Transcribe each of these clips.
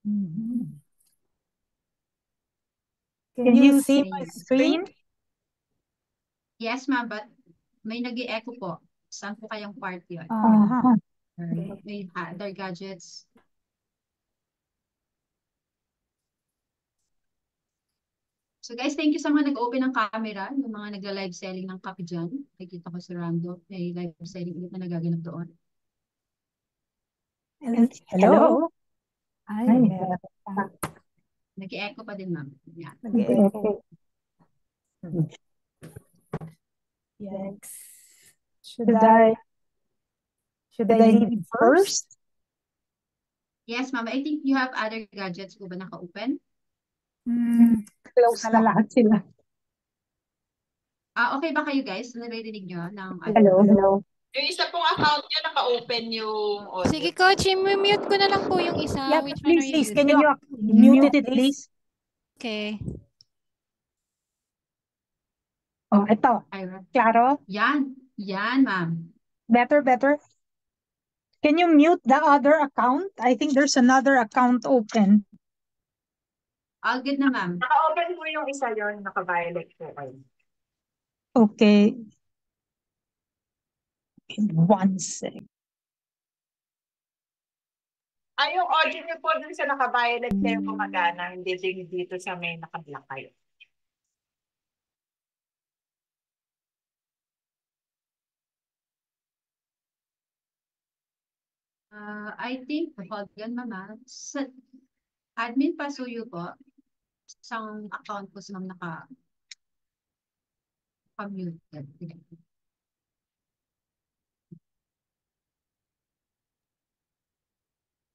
Mhm. Can you see my screen? Yes, ma'am, but may nag-i-echo po. Saan po kayang part yun? Aha. May other gadgets. So guys, thank you sa mga nag-open ng camera, yung mga nagla-live selling ng kape dyan. Nakikita ko si Rando, may live selling ulit na nagaganap doon. Hello? Ay, meron pa. Nag-i-echo pa din, ma'am. Yan. Nag-echo. Yes. Should I leave first? Yes, ma'am. I think you have other gadgets po ba naka-open? Close na lahat sila. Okay ba kayo guys? Naririnig nyo ng Hello. Yung isa pong account nyo, naka-open yung audio. Sige, coach, i-mute ko na lang po yung isa. Yeah, Which one are you please, using? can you mute it, please? Okay. Oh, ito. Claro? Yan. Yan, ma'am. Better. Can you mute the other account? I think there's another account open. All good na, ma'am. Naka-open po yung isa yun, naka-violet po kayo. Okay. One sec. Yung audio nyo po dun sa naka-violet kayo gumagana, hindi din dito sa may naka-black kayo. I think, hold on, mama. Sa admin pasuyo po, isang account po sa ma'am naka-muted.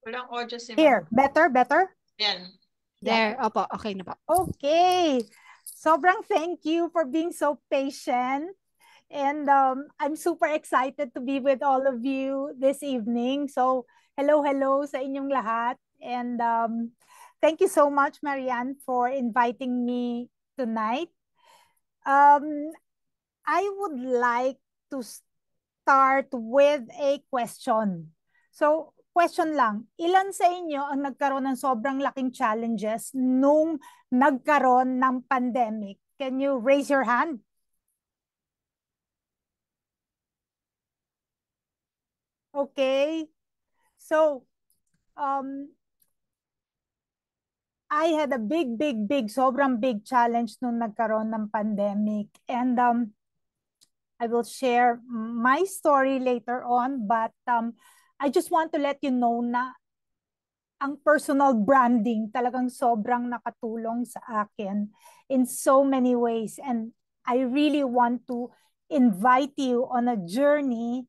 Walang audio si Here, better? Yan. There. Opo, okay na po. Okay. Sobrang thank you for being so patient. And I'm super excited to be with all of you this evening. So, hello sa inyong lahat. And thank you so much, Marianne, for inviting me tonight. I would like to start with a question. So, question lang, ilan sa inyo ang nagkaroon ng sobrang laking challenges nung nagkaroon ng pandemic? Can you raise your hand? Okay. So, I had a big, sobrang big challenge nung nagkaroon ng pandemic. And I will share my story later on, but I just want to let you know na ang personal branding talagang sobrang nakatulong sa akin in so many ways. And I really want to invite you on a journey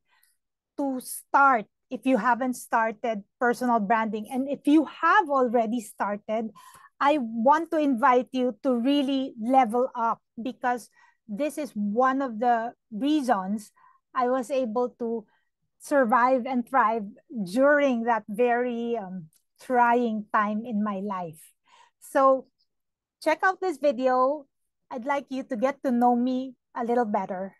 to start if you haven't started personal branding. And if you have already started, I want to invite you to really level up, because this is one of the reasons I was able to survive and thrive during that very trying time in my life. So check out this video. I'd like you to get to know me a little better.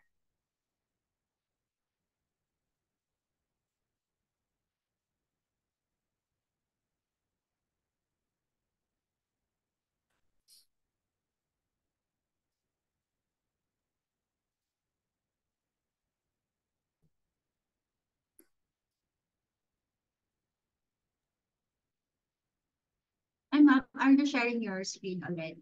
Hi, ma'am. Are you sharing your screen already?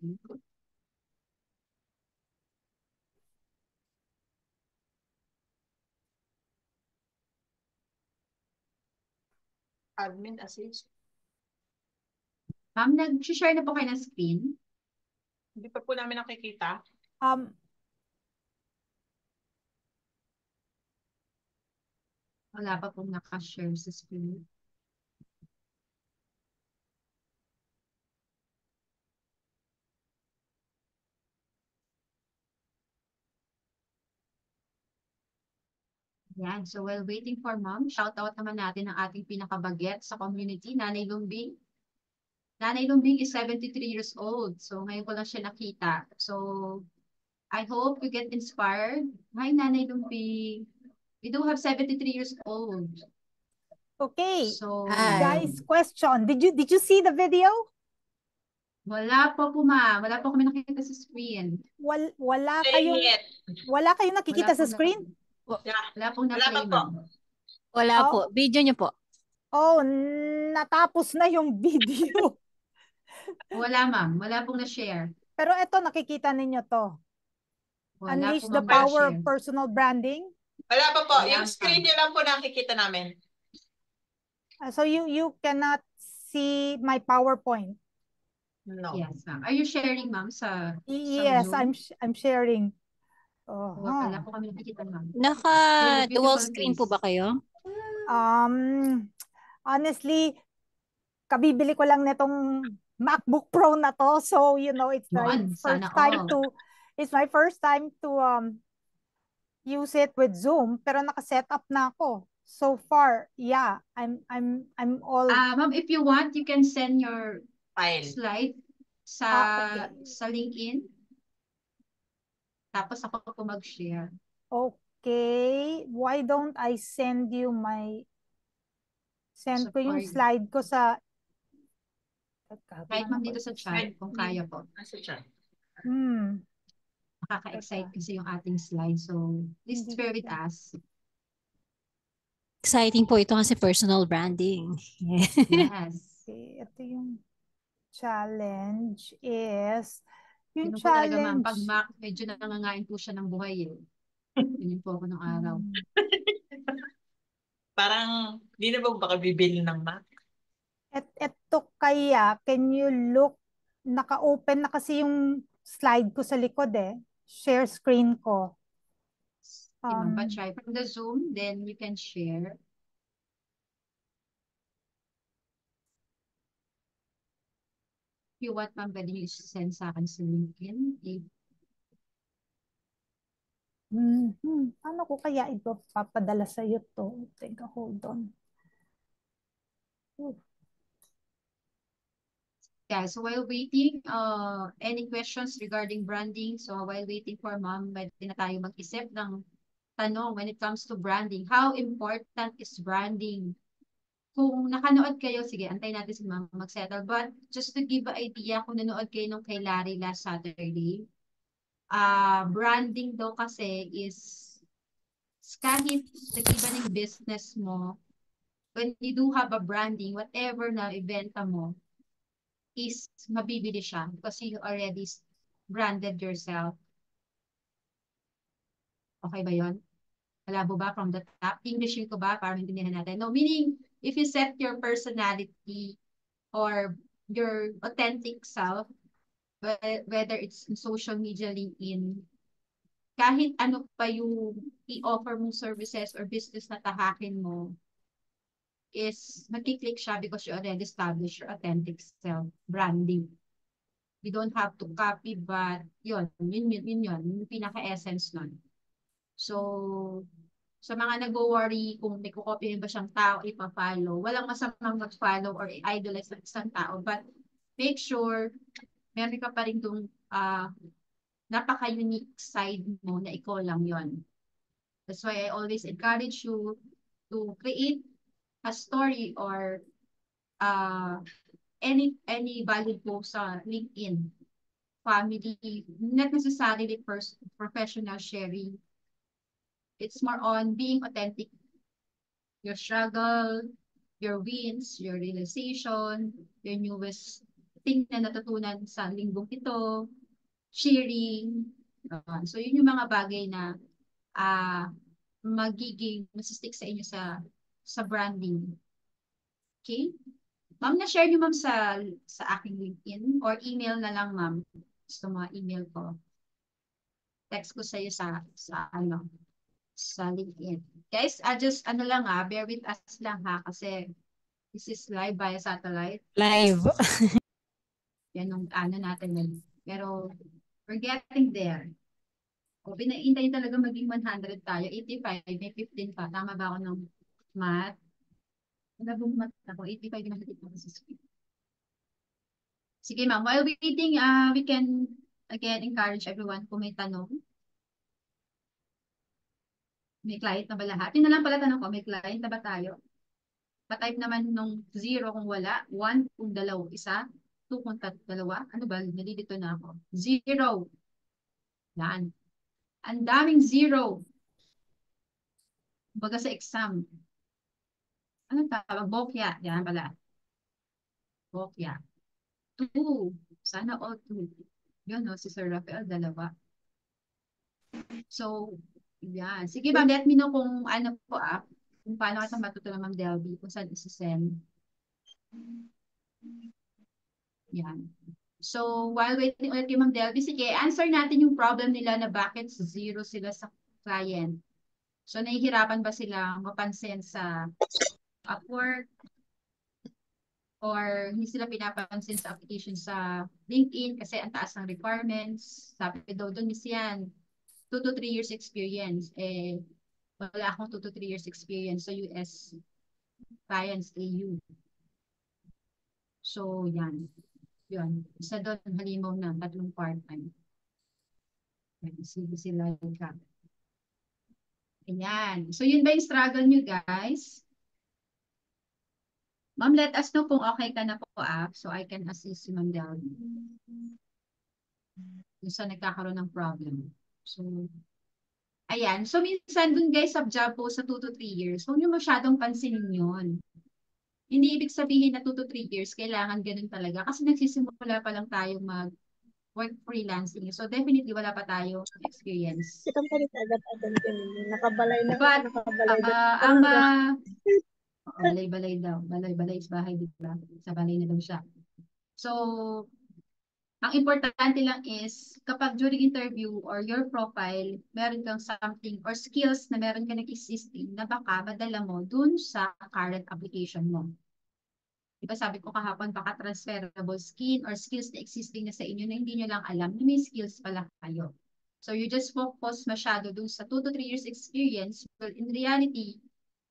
Admin assist. Ma'am, nag-share na po kayo ng screen? Hindi pa po namin nakikita. Wala pa pong naka-share sa screen. Yan. So while waiting for ma'am, shoutout naman natin ang ating pinakabaget sa community, Nanay Lumbing. Nanay Lumbing is 73 years old. So ngayon ko lang siya nakita. So I hope you get inspired. Hi, Nanay Lumbing. We do have 73 years old. Okay, So, Hi. guys, question. Did you see the video? wala po ma'am. Wala po kami nakikita sa screen. Wala Say kayong it. nakikita sa screen? Wala pong Wala na-play pa po. ma'am. Wala Oh. po. Video niyo po. Oh, natapos na yung video. Wala ma'am. Wala pong na-share. Pero eto, nakikita ninyo to. Wala Unleash po the ma'am power of na-share. personal branding. Wala pa po. Wala, Yung screen nyo lang po nakikita namin. So you cannot see my PowerPoint. No. Yes ma'am. Are you sharing ma'am sa Yes, Zoom? I'm sharing. Wala po kami nakikita ma'am. Naka-dual Beautiful screen po face. ba kayo? Honestly, kabibili ko lang nitong MacBook Pro na to. So, it's my Yun, first sana time all. to use it with Zoom, pero naka-set up na ako. So far, yeah, I'm all Ma'am, if you want, you can send your File. slide sa okay. LinkedIn. Tapos ako po mag-share. Okay. Why don't I send ko yung Sorry. slide ko sa Kahit ma'am dito sa chat, kung kaya po. Nasa chat. Nakaka-excite kasi yung ating slide. So, please Hindi bear with ko- us. Exciting po ito kasi personal branding. Yes. Okay, ito yung challenge is yung Yun po talaga ma'am, challenge. pag Mac, medyo nangangain po siya ng buhay eh. Yun po ako ng araw. Parang, di na ba baka bibili ng Mac? Eto kaya, can you look, naka-open na kasi yung slide ko sa likod eh. Share screen ko. Okay, ma'am, try from the Zoom, then you can share. If you want, ma'am, pwede nyo send sa akin sa LinkedIn. Paano ko kaya ito papadala sa iyo to? Teka, hold on. Yeah, so while waiting, any questions regarding branding? So while waiting for ma'am, pwede na tayo mag-isip ng tanong when it comes to branding. How important is branding? Kung nakanood kayo, sige, antay natin si ma'am mag-settle. But just to give an idea, kung nanood kayo nung kay Larry last Saturday, branding daw kasi is kahit nag-iba ng business mo, when you do have a branding, whatever na ibenta mo, is mabibili siya because you already branded yourself. Okay ba yon? Malabo ba from the top? Englishin ko ba para maintindihan natin? No, meaning, if you set your personality or your authentic self, whether it's in social media, LinkedIn, kahit ano pa yung i-offer mong services or business na tahakin mo, is magkiklik siya because you already established your authentic self, branding. You don't have to copy, but yun, yung pinaka-essence nun. So, sa mga nag-worry kung may kukopyahin ba siyang tao, ipa-follow, walang masamang mag-follow or idolize ng isang tao, but make sure meron ka pa rin itong napaka-unique side mo na ikaw lang yon. That's why I always encourage you to create a story or any valid post sa LinkedIn, family, not necessarily professional sharing. It's more on being authentic. Your struggle, your wins, your realization, your newest thing na natutunan sa linggong ito, sharing. So yun yung mga bagay na magiging masistick sa inyo sa branding. Okay? Ma'am, na-share niyo ma'am sa aking LinkedIn or email na lang ma'am. Gusto mo email ko. Text ko sa iyo sa LinkedIn. Guys, just bear with us lang ha kasi this is live via satellite. Live. Yan yung natin ngayon. Pero we're getting there. O, pinaintay talaga maging 100 tayo. 85, may 15 pa. Tama ba ako ng math? Nag-math ako. 85 yung nakikita ko sa screen. Sige ma'am, while waiting, we can again encourage everyone kung may tanong. May client na ba lahat? Yun na lang pala tanong ko, may client na ba tayo? Pa-type naman nung 0 kung wala, 1 kung isa, 2 kung dalawa. Ano ba? Nalilito na ako. 0. Yan. Ang daming 0. Baga sa exam. Ano tawag? Bokya. Yan pala. Bokya. 2. Sana all 2. Yun, no? Si Sir Rafael, 2. So, yan. Sige, ma'am, let me know kung ano po kung paano kita matutunan, Ma'am Delby, kung saan isi-send. Yan. So, while waiting ulit kay Ma'am Delby, sige, answer natin yung problem nila na bakit 0 sila sa client. So, nahihirapan ba sila mapansin sa Upwork? Or hindi sila pinapansin sa application sa LinkedIn kasi ang taas ng requirements. Sabi daw doon, Miss Yan, 2 to 3 years experience. Wala akong 2 to 3 years experience sa US clients AU. So, yan. Yun. Isa doon, halimaw na, 3 part-time. Sige sila yung ka. Ayan. So, yun ba yung struggle nyo, guys? Ma'am, let us know kung okay ka na po, so I can assist you, Ma'am Delby. Yung sa nagkakaroon ng problem. So, ayan. So, minsan dun guys, sa job po sa 2 to 3 years, huwag nyo masyadong pansinin yun. Hindi ibig sabihin na 2 to 3 years, kailangan ganun talaga. Kasi nagsisimula pa lang tayo mag-work freelancing. So, definitely wala pa tayo experience. Nakabalay na. But, Nakabalay na. ang balay-balay daw. Balay-balay is bahay, di ba? Sa balay na daw siya. So, ang importante lang is, kapag during interview or your profile, meron kang something or skills na meron ka nag-existing na baka madala mo dun sa current application mo. Diba sabi ko kahapon, baka transferable skill or skills na existing na sa inyo na hindi nyo lang alam na may skills pala kayo. So you just focus masyado dun sa 2 to 3 years experience. Well, in reality,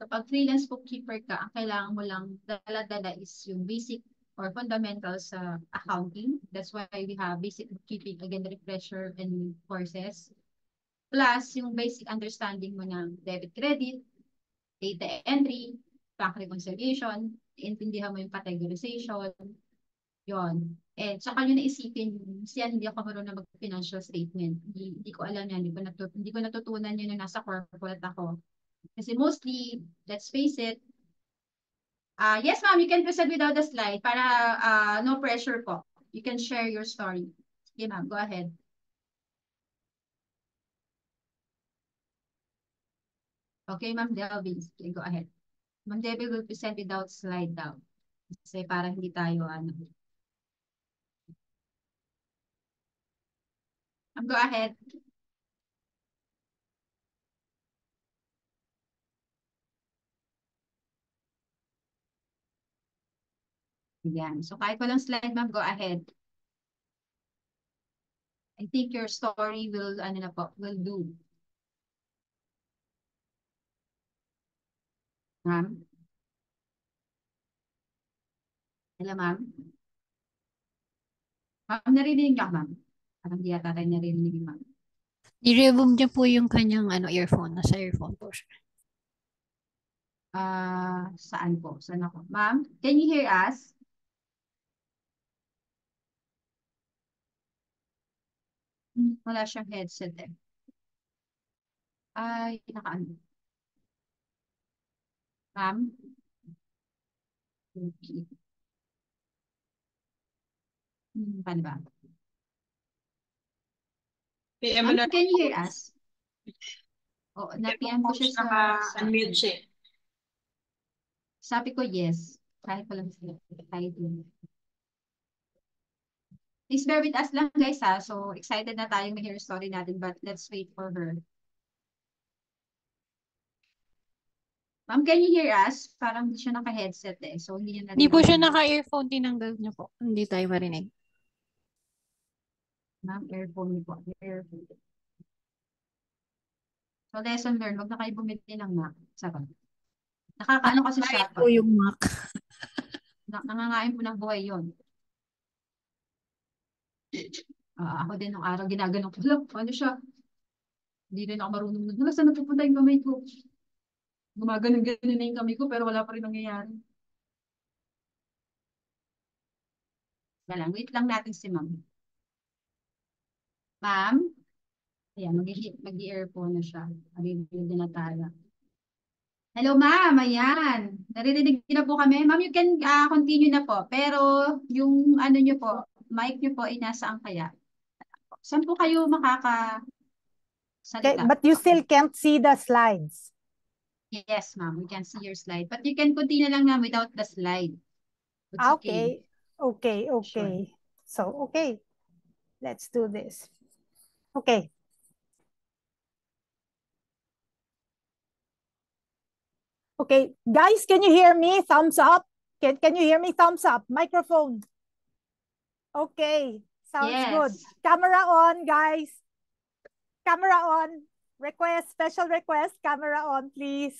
kapag freelance bookkeeper ka, ang kailangan mo lang dala-dala is yung basic or fundamentals sa accounting. That's why we have basic bookkeeping, again, refresher and courses. Plus, yung basic understanding mo ng debit credit, data entry, bank reconciliation, intindihan mo yung categorization, yon. And saka nyo naisipin, siya hindi ako marunong mag-financial statement. Hindi ko alam yan, hindi ko natutunan yun na nasa corporate ako. Kasi mostly, let's face it, yes, ma'am, you can present without the slide para no pressure po. You can share your story. Okay, ma'am, go ahead. Okay, ma'am Delby, okay, go ahead. Ma'am Delby will present without slide daw. Kasi para hindi tayo, Go ahead. Yan. So kahit walang slide, ma'am, go ahead. I think your story will, will do. Ma'am? Hello, ma'am? Ma'am, narinig ka, ma'am? Parang di yata tayo narinig, ma'am. I-remove niya po yung kanyang earphone. Nasa earphone po siya. Saan po? Saan ako? Ma'am, can you hear us? Wala siyang headset eh. Ay, naka-ano. Ma'am? Okay. Paano ba? PM Ma'am, na. can you hear us? Oo, na-PM ko siya sa... Naka-unmute siya. Sabi ko yes. Kahit walang slide din. Please bear with us lang guys ha. So excited na tayong ma-hear story natin but let's wait for her. Ma'am, can you hear us? Parang hindi siya naka-headset eh. So hindi niya Hindi po siya narinig. naka-earphone. Tinanggal niya po. Hindi tayo marinig. Ma'am, earphone po. Earphone. So lesson learned. Huwag na kayo bumili ng Mac. Sabi. Nakakaano kasi siya. po yung Mac. Nangangain po ng buhay yun. Ako din nung araw ginaganon ko. Ano siya? Hindi rin ako marunong. Saan napupunta yung kamay ko? Gumaganon-ganon na yung kamay ko pero wala pa rin nangyayari. Wait lang natin si ma'am. Ma'am? Ayan, mag-i-earphone na siya. Mag-i-build na tayo. Hello, ma'am. Ayan. Naririnig niyo na po kami. Ma'am, you can continue na po. Pero yung ano niyo po, mic niyo po ay nasaan kaya? Saan po kayo Okay, makakasalita? but you still can't see the slides. Yes, ma'am. We can see your slide. But you can continue lang na without the slide. It's okay. Okay. Sure. So, okay. Let's do this. Okay. Okay, guys, can you hear me? Thumbs up. Can you hear me? Thumbs up. Microphone. Okay, sounds good. Yes. Camera on, guys. Camera on. Request, special request, camera on, please.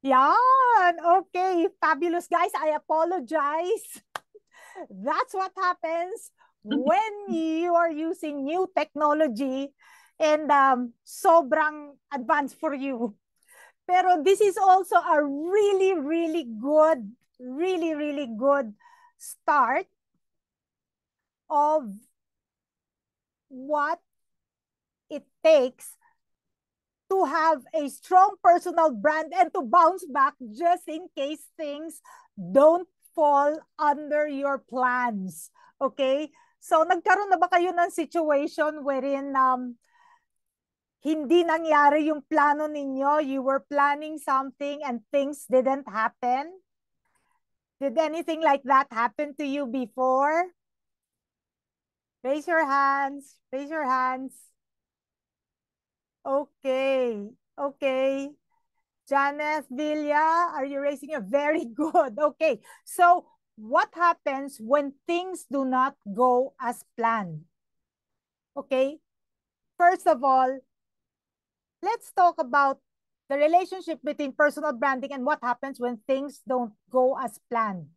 Yan. Okay, fabulous, guys. I apologize. That's what happens when you are using new technology and sobrang advanced for you. Pero this is also a really good start of what it takes to have a strong personal brand and to bounce back just in case things don't fall under your plans. Okay? So, nagkaroon na ba kayo ng situation wherein hindi nangyari yung plano ninyo? You were planning something and things didn't happen? Did anything like that happen to you before? Raise your hands. Raise your hands. Okay. Okay. Janeth Villa, are you raising your? Very good. Okay. So, what happens when things do not go as planned? Okay. First of all, let's talk about the relationship between personal branding and what happens when things don't go as planned.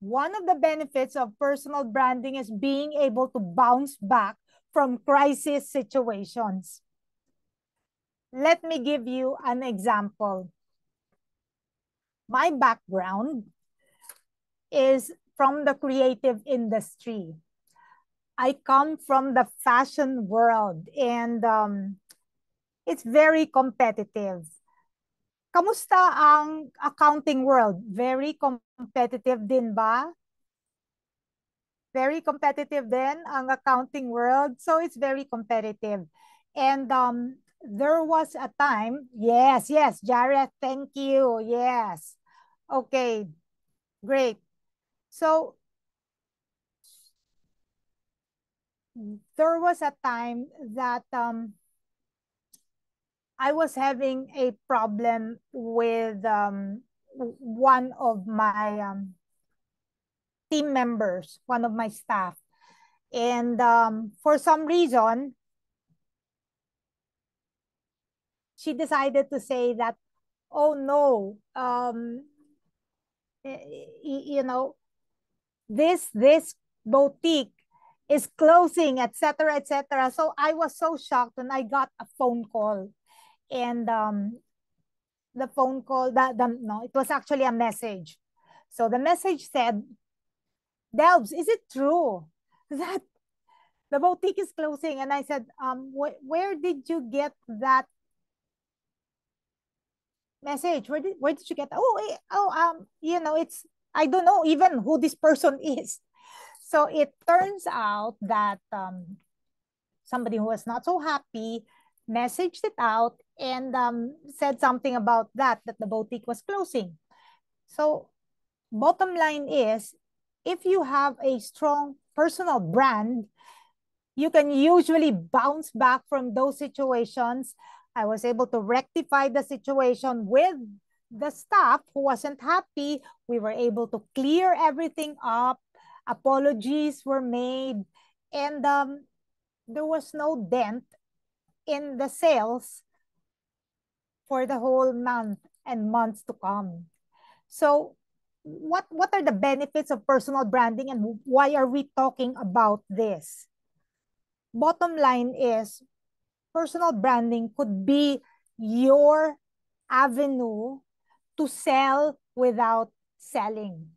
One of the benefits of personal branding is being able to bounce back from crisis situations. Let me give you an example. My background is from the creative industry. I come from the fashion world and it's very competitive. Kamusta ang accounting world? Very competitive din ba? Very competitive din ang accounting world. So it's very competitive. And there was a time, yes, Jared, thank you. Yes. Okay, great. So there was a time that I was having a problem with one of my team members, one of my staff. And for some reason, she decided to say that, oh no, you know, this boutique is closing, etc., etc. So I was so shocked when I got a phone call. And the phone call, no, it was actually a message. So the message said, Delbs, is it true that the boutique is closing? And I said, where did you get that message? Where did you get that? You know, it's, I don't know even who this person is. So it turns out that somebody who was not so happy messaged it out and said something about that the boutique was closing. So bottom line is, if you have a strong personal brand, you can usually bounce back from those situations. I was able to rectify the situation with the staff who wasn't happy. We were able to clear everything up. Apologies were made. And there was no dent in the sales for the whole month and months to come. So what are the benefits of personal branding and why are we talking about this? Bottom line is, personal branding could be your avenue to sell without selling.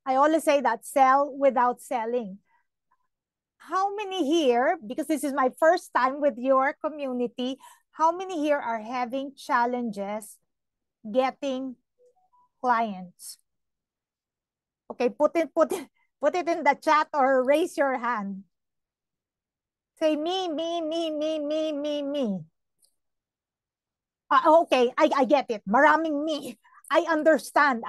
I always say that, sell without selling. How many here, because this is my first time with your community, how many here are having challenges getting clients? Okay, put it in the chat or raise your hand. Say me. Okay, I get it. Maraming me. I understand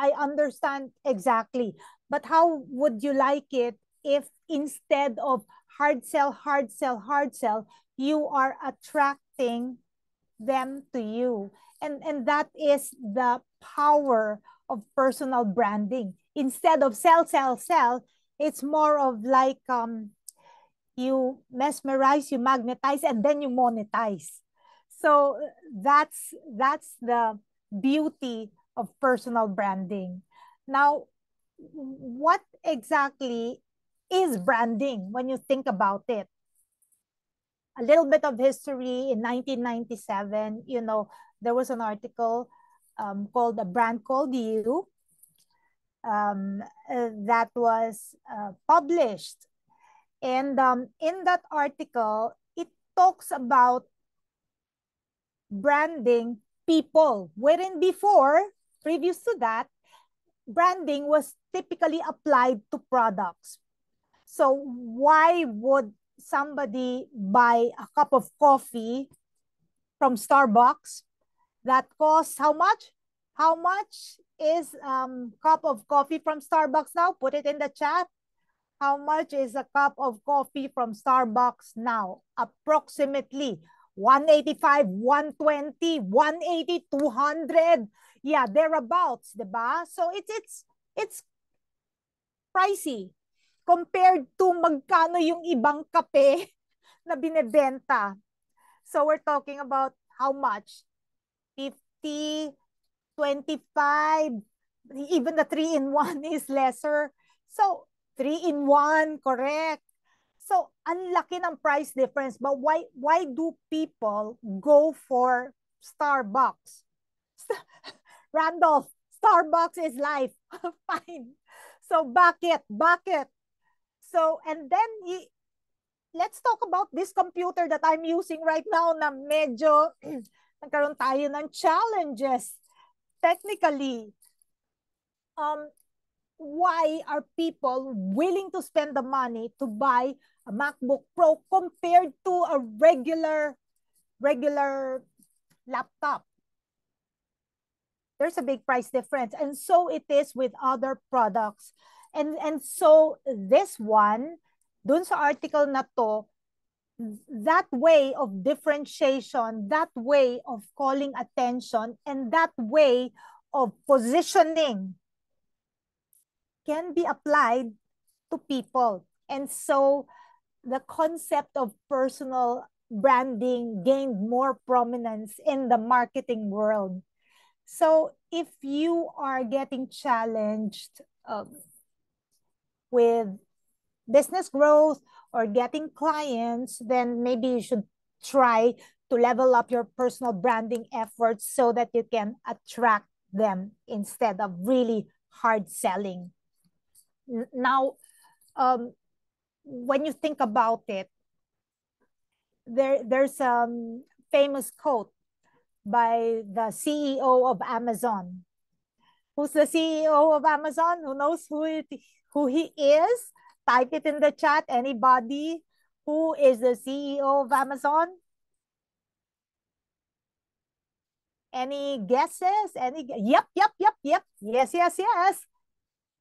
exactly. But how would you like it if instead of hard sell, you are attracting them to you? And that is the power of personal branding. Instead of sell, it's more of like you mesmerize, you magnetize, and then you monetize. So that's the beauty of personal branding. Now, what exactly is branding when you think about it? A little bit of history. In 1997, there was an article called A Brand Called You that was published. And in that article, it talks about branding people, wherein before, previous to that, branding was typically applied to products. So why would somebody buy a cup of coffee from Starbucks that costs how much? How much is cup of coffee from Starbucks now? Put it in the chat. How much is a cup of coffee from Starbucks now? Approximately 185, 120, 180, 200. Yeah, thereabouts, diba? So it's pricey compared to magkano yung ibang kape na binebenta. So we're talking about how much? 50, 25, even the 3-in-1 is lesser. So 3-in-1, correct. So ang laki ng price difference. But why do people go for Starbucks? Randolph, Starbucks is life. Fine. So bakit? So, and then let's talk about this computer that I'm using right now na medyo nagkaroon tayo ng challenges technically. Why are people willing to spend the money to buy a MacBook Pro compared to a regular laptop? There's a big price difference. And so it is with other products. And so this one, dun sa article na to, that way of differentiation, that way of calling attention, and that way of positioning can be applied to people. And so the concept of personal branding gained more prominence in the marketing world. So if you are getting challenged with business growth or getting clients, then maybe you should try to level up your personal branding efforts so that you can attract them instead of really hard selling. Now, when you think about it, there's a famous quote by the CEO of Amazon. Who's the CEO of Amazon? Who knows who he is? Type it in the chat. Anybody? Who is the CEO of Amazon? Any guesses? Yep. Yes.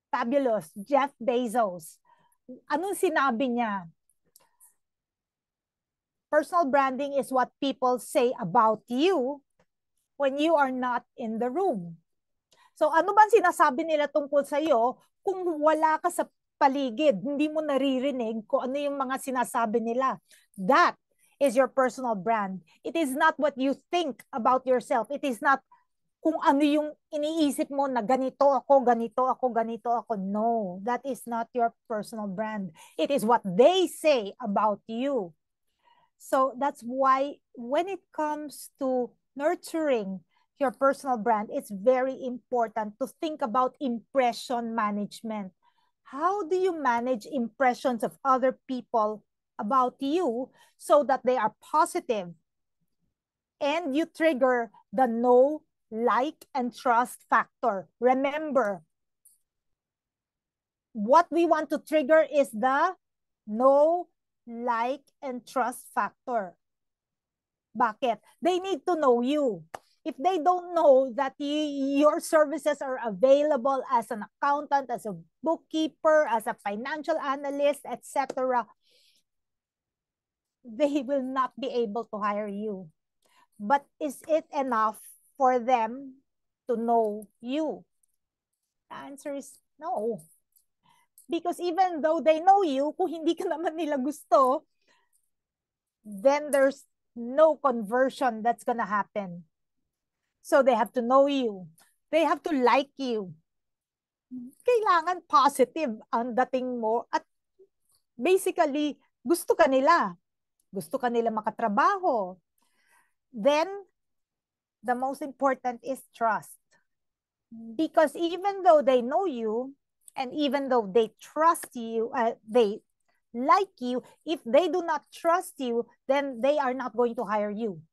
Fabulous. Jeff Bezos. Anong sinabi niya? Personal branding is what people say about you when you are not in the room. So ano bang sinasabi nila tungkol sa iyo kung wala ka sa paligid, hindi mo naririnig kung ano yung mga sinasabi nila? That is your personal brand. It is not what you think about yourself. It is not kung ano yung iniisip mo na ganito ako. No, that is not your personal brand. It is what they say about you. So that's why when it comes to nurturing your personal brand, it's very important to think about impression management. How do you manage impressions of other people about you so that they are positive? And you trigger the know, like, and trust factor. Remember, what we want to trigger is the know, like, and trust factor. Bakit? They need to know you. If they don't know that your services are available as an accountant, as a bookkeeper, as a financial analyst, etc., they will not be able to hire you. But is it enough for them to know you? The answer is no. Because even though they know you, kung hindi ka naman nila gusto, then there's no conversion that's gonna happen. So they have to know you. They have to like you. Kailangan positive ang dating mo at basically gusto ka nila. Gusto ka nila makatrabaho. Then the most important is trust. Because even though they know you and even though they trust you, they like you, if they do not trust you, then they are not going to hire you.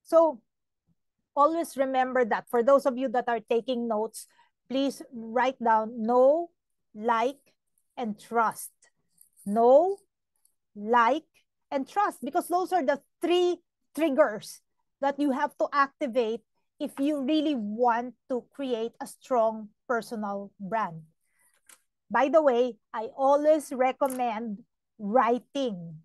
So always remember that. For those of you that are taking notes, please write down know, like, and trust. Know, like, and trust, because those are the 3 triggers that you have to activate if you really want to create a strong personal brand. By the way, I always recommend writing.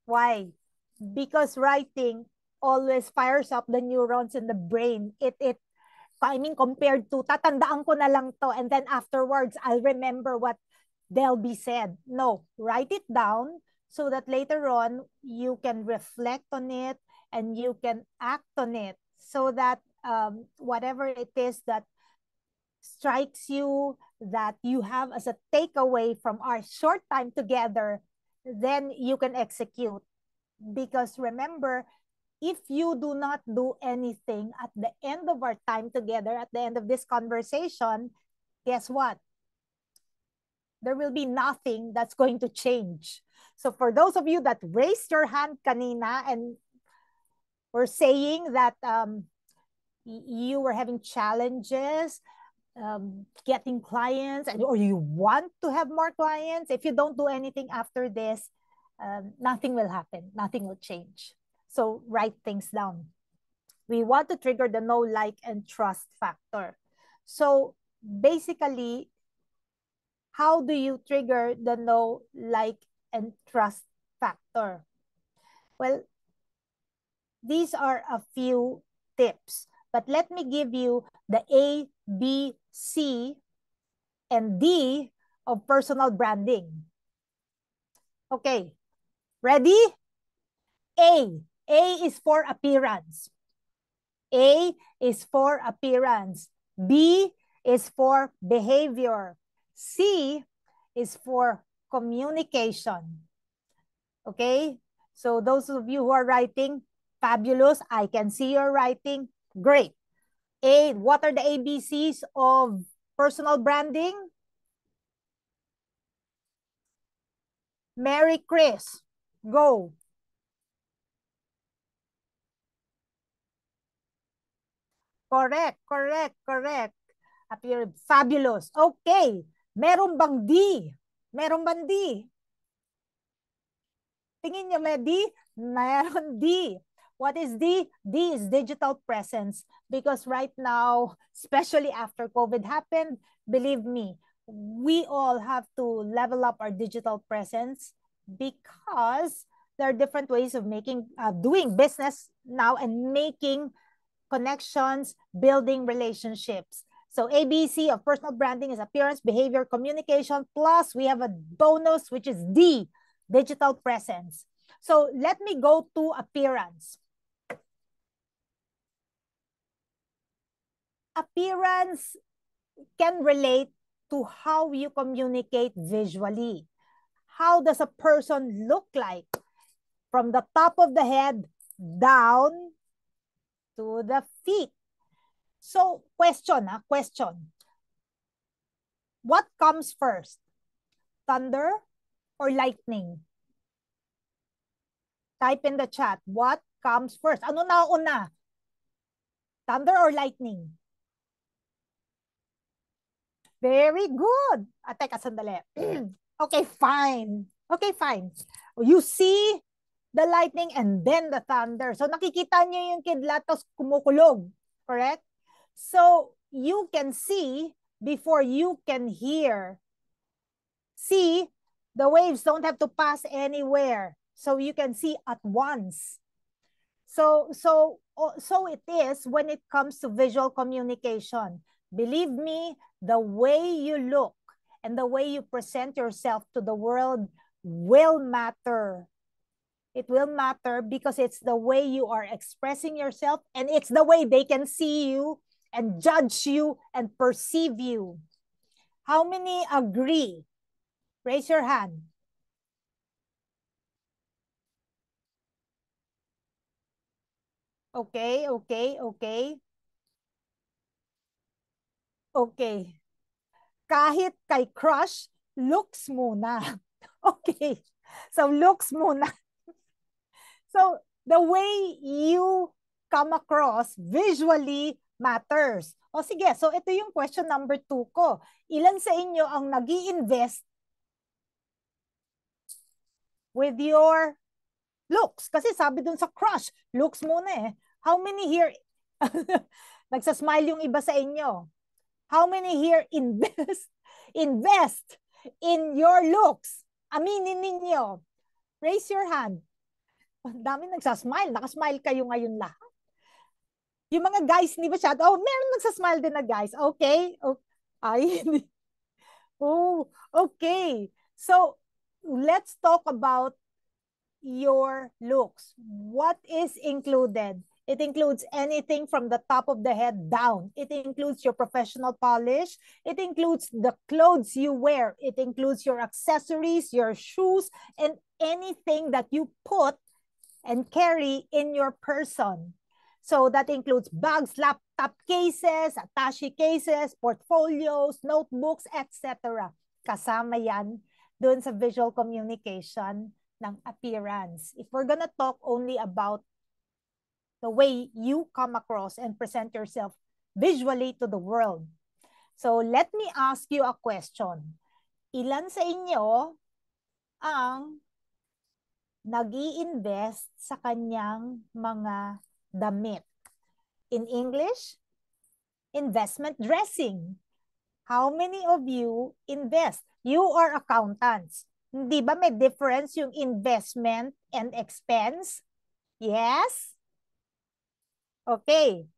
Why? Because writing always fires up the neurons in the brain. I mean, compared to, tatandaan ko na lang to, and then afterwards, I'll remember what they'll be said. No, write it down so that later on, you can reflect on it and you can act on it so that whatever it is that strikes you, that you have as a takeaway from our short time together, then you can execute. Because remember, if you do not do anything at the end of our time together, at the end of this conversation, guess what? There will be nothing that's going to change. So for those of you that raised your hand kanina and were saying that you were having challenges getting clients, or you want to have more clients, if you don't do anything after this, nothing will happen. Nothing will change. So write things down. We want to trigger the know, like, and trust factor. So basically, how do you trigger the know, like, and trust factor? Well, these are a few tips, but let me give you the A, B, C, and D of personal branding. Okay, ready? A. A is for appearance. A is for appearance. B is for behavior. C is for communication. Okay? So those of you who are writing, fabulous. I can see your writing. Great. A, what are the ABCs of personal branding? Mary Chris, go. Correct, correct, correct. Appear fabulous. Okay. Meron bang D? Meron bang D? Tingin niyo may D? Meron D. What is D? D is digital presence. Because right now, especially after COVID happened, believe me, we all have to level up our digital presence because there are different ways of doing business now and making connections, building relationships. So ABC of personal branding is appearance, behavior, communication, plus we have a bonus, which is D, digital presence. So let me go to appearance. Appearance can relate to how you communicate visually. How does a person look like? From the top of the head down to the feet. So, question. What comes first? Thunder or lightning? Type in the chat. What comes first? Ano nauna? Thunder or lightning? Very good. Teka, sandali. Okay, fine. You see the lightning and then the thunder. So nakikita niyo yung kidlat tapos kumukulog. Correct? So you can see before you can hear. See, the waves don't have to pass anywhere. So you can see at once. So it is when it comes to visual communication. Believe me, the way you look and the way you present yourself to the world will matter. It will matter because it's the way you are expressing yourself and it's the way they can see you and judge you and perceive you. How many agree? Raise your hand. Okay. Kahit kay crush, looks muna. Okay. So looks muna. So the way you come across visually matters. O sige, so ito yung question number 2 ko. Ilan sa inyo ang nag-i-invest with your looks? Kasi sabi dun sa crush, looks muna eh. How many here, nagsasmile yung iba sa inyo? How many here invest in your looks? Aminin ninyo. Raise your hand. Ang dami nagsasmile. Nakasmile kayo ngayon lahat. Yung mga guys, hindi ba siya? Oh, meron nagsasmile din na guys. Okay. Ay. Oh, okay. So, let's talk about your looks. What is included? It includes anything from the top of the head down. It includes your professional polish. It includes the clothes you wear. It includes your accessories, your shoes, and anything that you put and carry in your person. So that includes bags, laptop cases, attaché cases, portfolios, notebooks, etc. Kasama yan dun sa visual communication ng appearance. If we're gonna talk only about the way you come across and present yourself visually to the world. So let me ask you a question. Ilan sa inyo ang nag-i-invest sa kanyang mga damit? In English, investment dressing. How many of you invest? You are accountants. Hindi ba may difference yung investment and expense? Yes? Okay.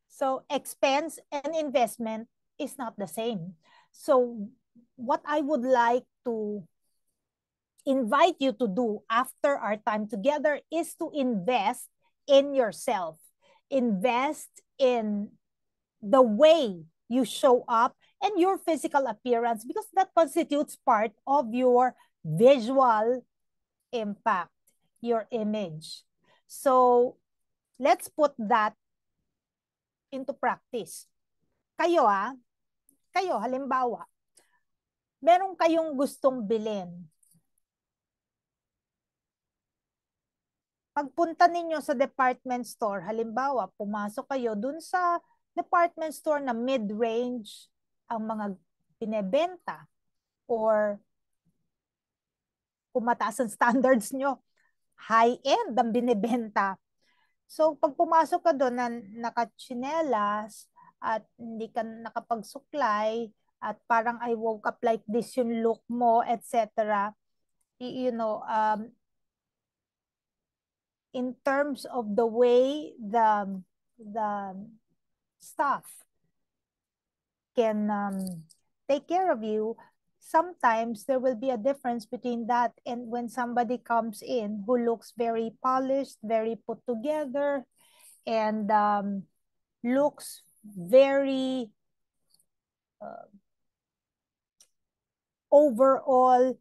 So expense and investment is not the same. So what I would like to invite you to do after our time together is to invest in yourself. Invest in the way you show up and your physical appearance because that constitutes part of your visual impact, your image. So let's put that into practice. Kayo halimbawa, meron kayong gustong bilhin. Pagpunta ninyo sa department store, halimbawa, pumasok kayo dun sa department store na mid-range ang mga binebenta or kung mataas ang standards nyo, high-end ang binibenta. So, pag pumasok ka doon na nakachinelas at hindi ka nakapagsuklay at parang I woke up like this yung look mo, etc. You know, in terms of the way the staff can take care of you, sometimes there will be a difference between that and when somebody comes in who looks very polished, very put together, and looks very overall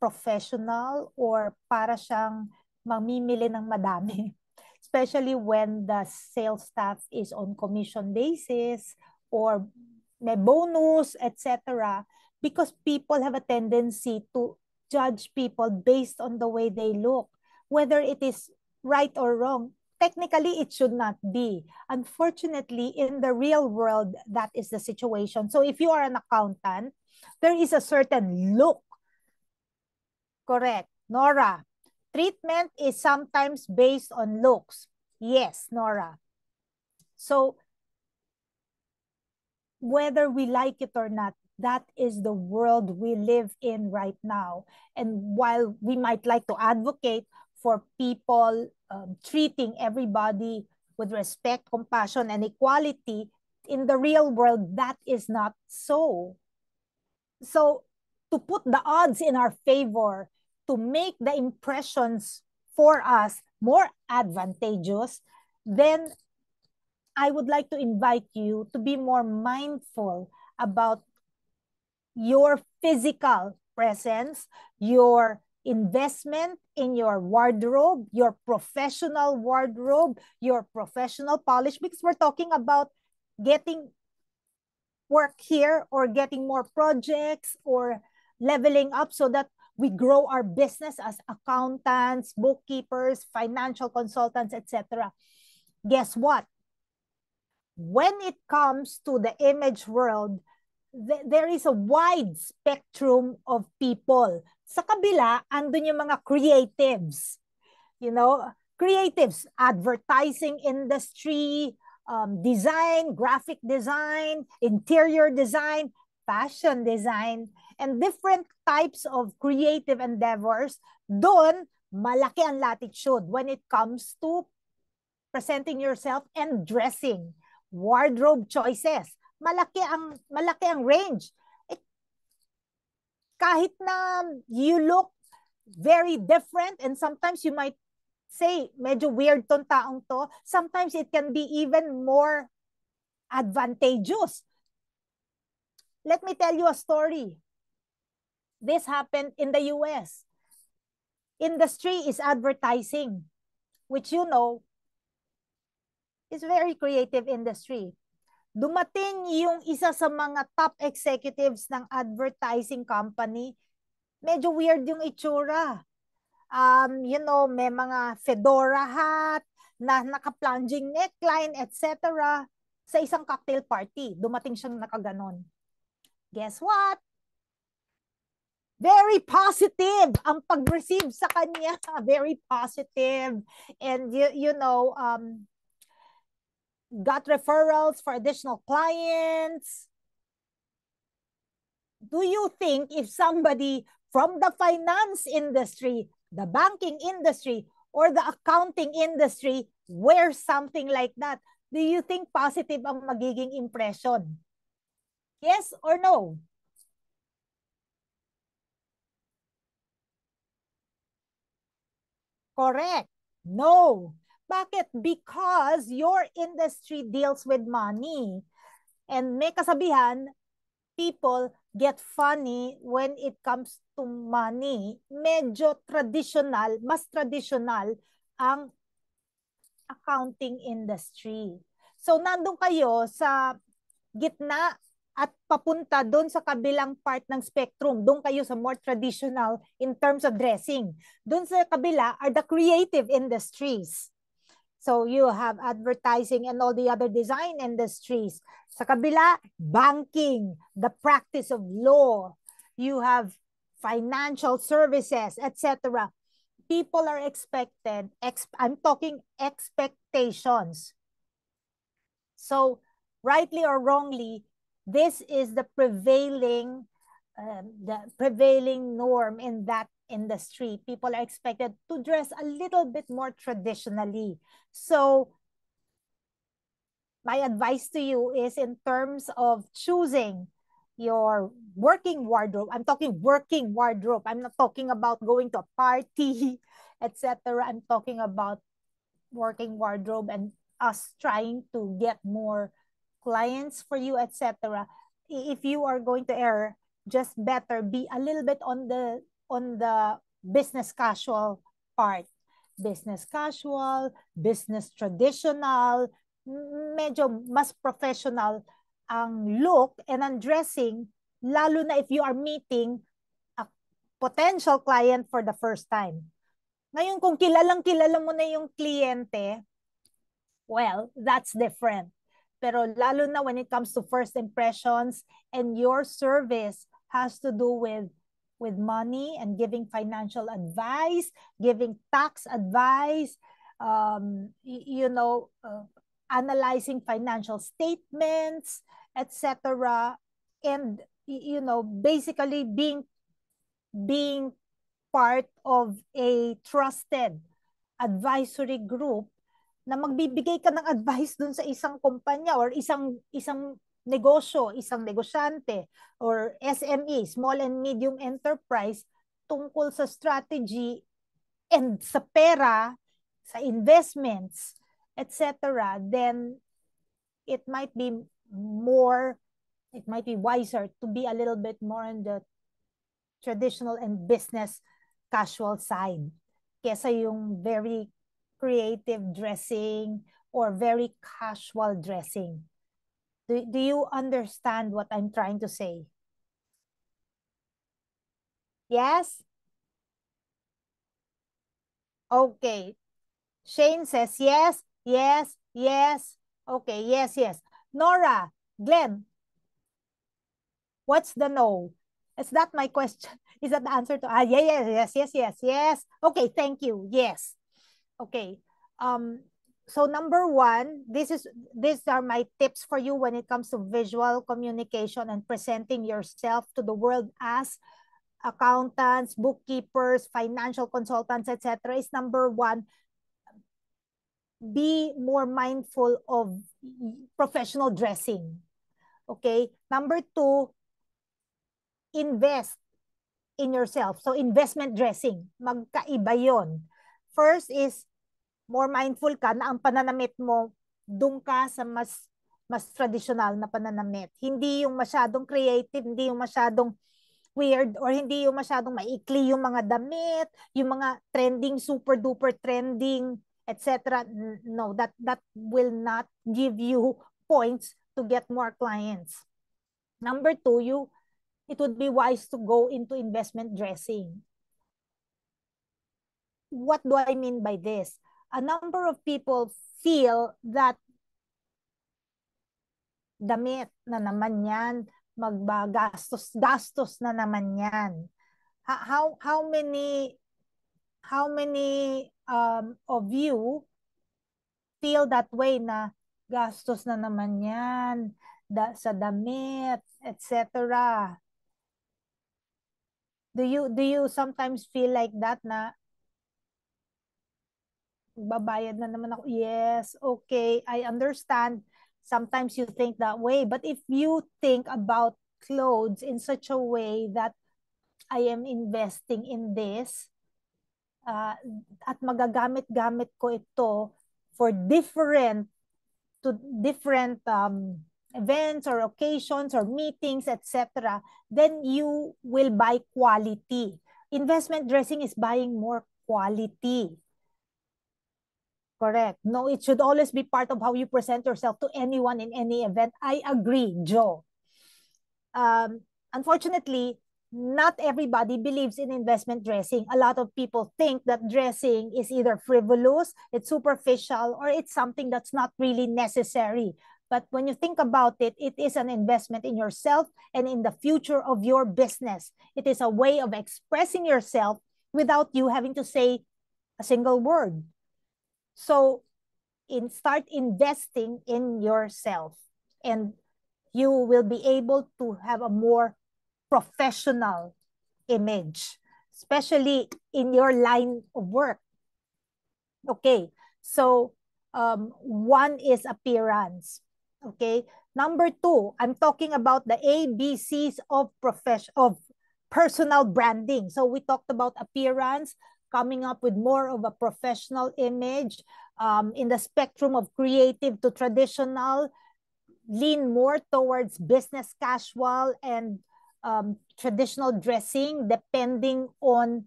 professional or para siyang mamimili ng madami. especially when the sales staff is on commission basis or may bonus, etc. Because people have a tendency to judge people based on the way they look, whether it is right or wrong. Technically, it should not be. Unfortunately, in the real world, that is the situation. So if you are an accountant, there is a certain look. Correct. Nora, treatment is sometimes based on looks. Yes, Nora. So whether we like it or not, that is the world we live in right now. And while we might like to advocate for people treating everybody with respect, compassion, and equality, in the real world, that is not so. So to put the odds in our favor, to make the impressions for us more advantageous, then I would like to invite you to be more mindful about your physical presence, your investment in your wardrobe, your professional wardrobe, your professional polish, because we're talking about getting work here or getting more projects or leveling up so that we grow our business as accountants, bookkeepers, financial consultants, etc. Guess what? When it comes to the image world, there is a wide spectrum of people. Sa kabila, andun yung mga creatives. You know, creatives, advertising industry, design, graphic design, interior design, fashion design, and different types of creative endeavors. Doon, malaki ang latitude when it comes to presenting yourself and dressing. Wardrobe choices. Malaki ang range. Kahit na you look very different and sometimes you might say, medyo weird tong taong to, sometimes it can be even more advantageous. Let me tell you a story. This happened in the US. Industry is advertising, which you know is very creative industry. Dumating yung isa sa mga top executives ng advertising company, medyo weird yung itsura. You know, may mga fedora hat, na naka-plunging neckline, etc. Sa isang cocktail party, dumating siyang nakaganon. Guess what? Very positive ang pag-receive sa kanya. Very positive. And you know, got referrals for additional clients. Do you think if somebody from the finance industry, the banking industry, or the accounting industry wears something like that, do you think positive ang magiging impression? Yes or no? Correct. No. Bakit? Because your industry deals with money. And may kasabihan, people get funny when it comes to money. Medyo traditional, mas traditional ang accounting industry. So, nandun kayo sa gitna at papunta doon sa kabilang part ng spectrum. Doon kayo sa more traditional in terms of dressing. Doon sa kabila are the creative industries. So you have advertising and all the other design industries. Sa kabila, banking, the practice of law. You have financial services, etc. People are expected, I'm talking expectations. So rightly or wrongly, this is the prevailing norm in that industry. People are expected to dress a little bit more traditionally. So my advice to you is in terms of choosing your working wardrobe. I'm talking working wardrobe. I'm not talking about going to a party, etc. I'm talking about working wardrobe and us trying to get more clients for you, etc. If you are going to err, just better be a little bit on the business casual part. business casual, business traditional, medyo mas professional ang look and ang dressing, lalo na if you are meeting a potential client for the first time. Ngayon, kung kilala mo na yung kliyente, well, that's different. Pero lalo na when it comes to first impressions and your service has to do with money and giving financial advice, giving tax advice, analyzing financial statements, etc. And, basically being part of a trusted advisory group na magbibigay ka ng advice dun sa isang kumpanya or isang negosyo, isang negosyante or SME, small and medium enterprise, tungkol sa strategy and sa pera, sa investments, etc., then it might be wiser to be a little bit more on the traditional and business casual side kesa yung very creative dressing or very casual dressing. Do you understand what I'm trying to say? Yes? Okay. Shane says yes, yes, yes. Okay, yes, yes. Nora, Glenn, what's the no? Is that my question? Is that the answer to? Yes. Okay, thank you. Yes. Okay. So number one, these are my tips for you when it comes to visual communication and presenting yourself to the world as accountants, bookkeepers, financial consultants, etc. Is number one, be more mindful of professional dressing. Okay. Number two, invest in yourself. So investment dressing, magkaiba yon. First is more mindful ka na ang pananamit mo doon ka sa mas traditional na pananamit. Hindi yung masyadong creative, hindi yung masyadong weird, or hindi yung masyadong maikli yung mga damit, yung mga trending, super duper trending, etc. No, that will not give you points to get more clients. Number two, it would be wise to go into investment dressing. What do I mean by this? A number of people feel that damit na naman yan, gastos na naman yan. How many of you feel that way na gastos na naman yan sa damit, etc. Do you sometimes feel like that na babayad na naman ako? Yes, okay, I understand. Sometimes you think that way, but if you think about clothes in such a way that I am investing in this, at magagamit-gamit ko ito for different events or occasions or meetings, etc., then you will buy quality. Investment dressing is buying more quality. Correct. No, it should always be part of how you present yourself to anyone in any event. I agree, Joe. Unfortunately, not everybody believes in investment dressing. A lot of people think that dressing is either frivolous, it's superficial, or it's something that's not really necessary. But when you think about it, it is an investment in yourself and in the future of your business. It is a way of expressing yourself without you having to say a single word. So start investing in yourself, and you will be able to have a more professional image, especially in your line of work. Okay, so one is appearance. Okay, number two, I'm talking about the ABCs of personal branding. So we talked about appearance, coming up with more of a professional image, in the spectrum of creative to traditional, lean more towards business casual and traditional dressing, depending on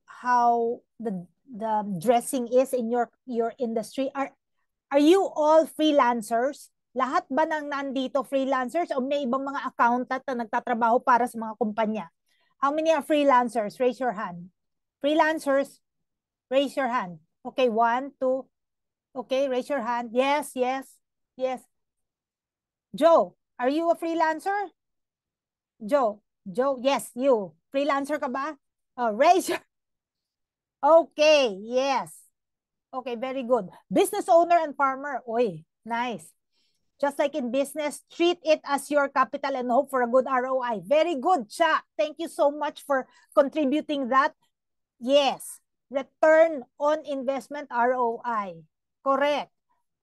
how the dressing is in your industry. Are you all freelancers? Lahat ba ng nandito freelancers o may ibang mga accountant na nagtatrabaho para sa mga kumpanya? How many are freelancers? Raise your hand. Freelancers, raise your hand. Okay, 1, 2. Okay, raise your hand. Yes, yes, yes. Joe, are you a freelancer? Joe, yes, you. Freelancer ka ba? Oh, raise your... Okay, yes. Okay, very good. Business owner and farmer. Oy, nice. Just like in business, treat it as your capital and hope for a good ROI. Very good, Cha. Thank you so much for contributing that. Yes, return on investment, ROI. Correct.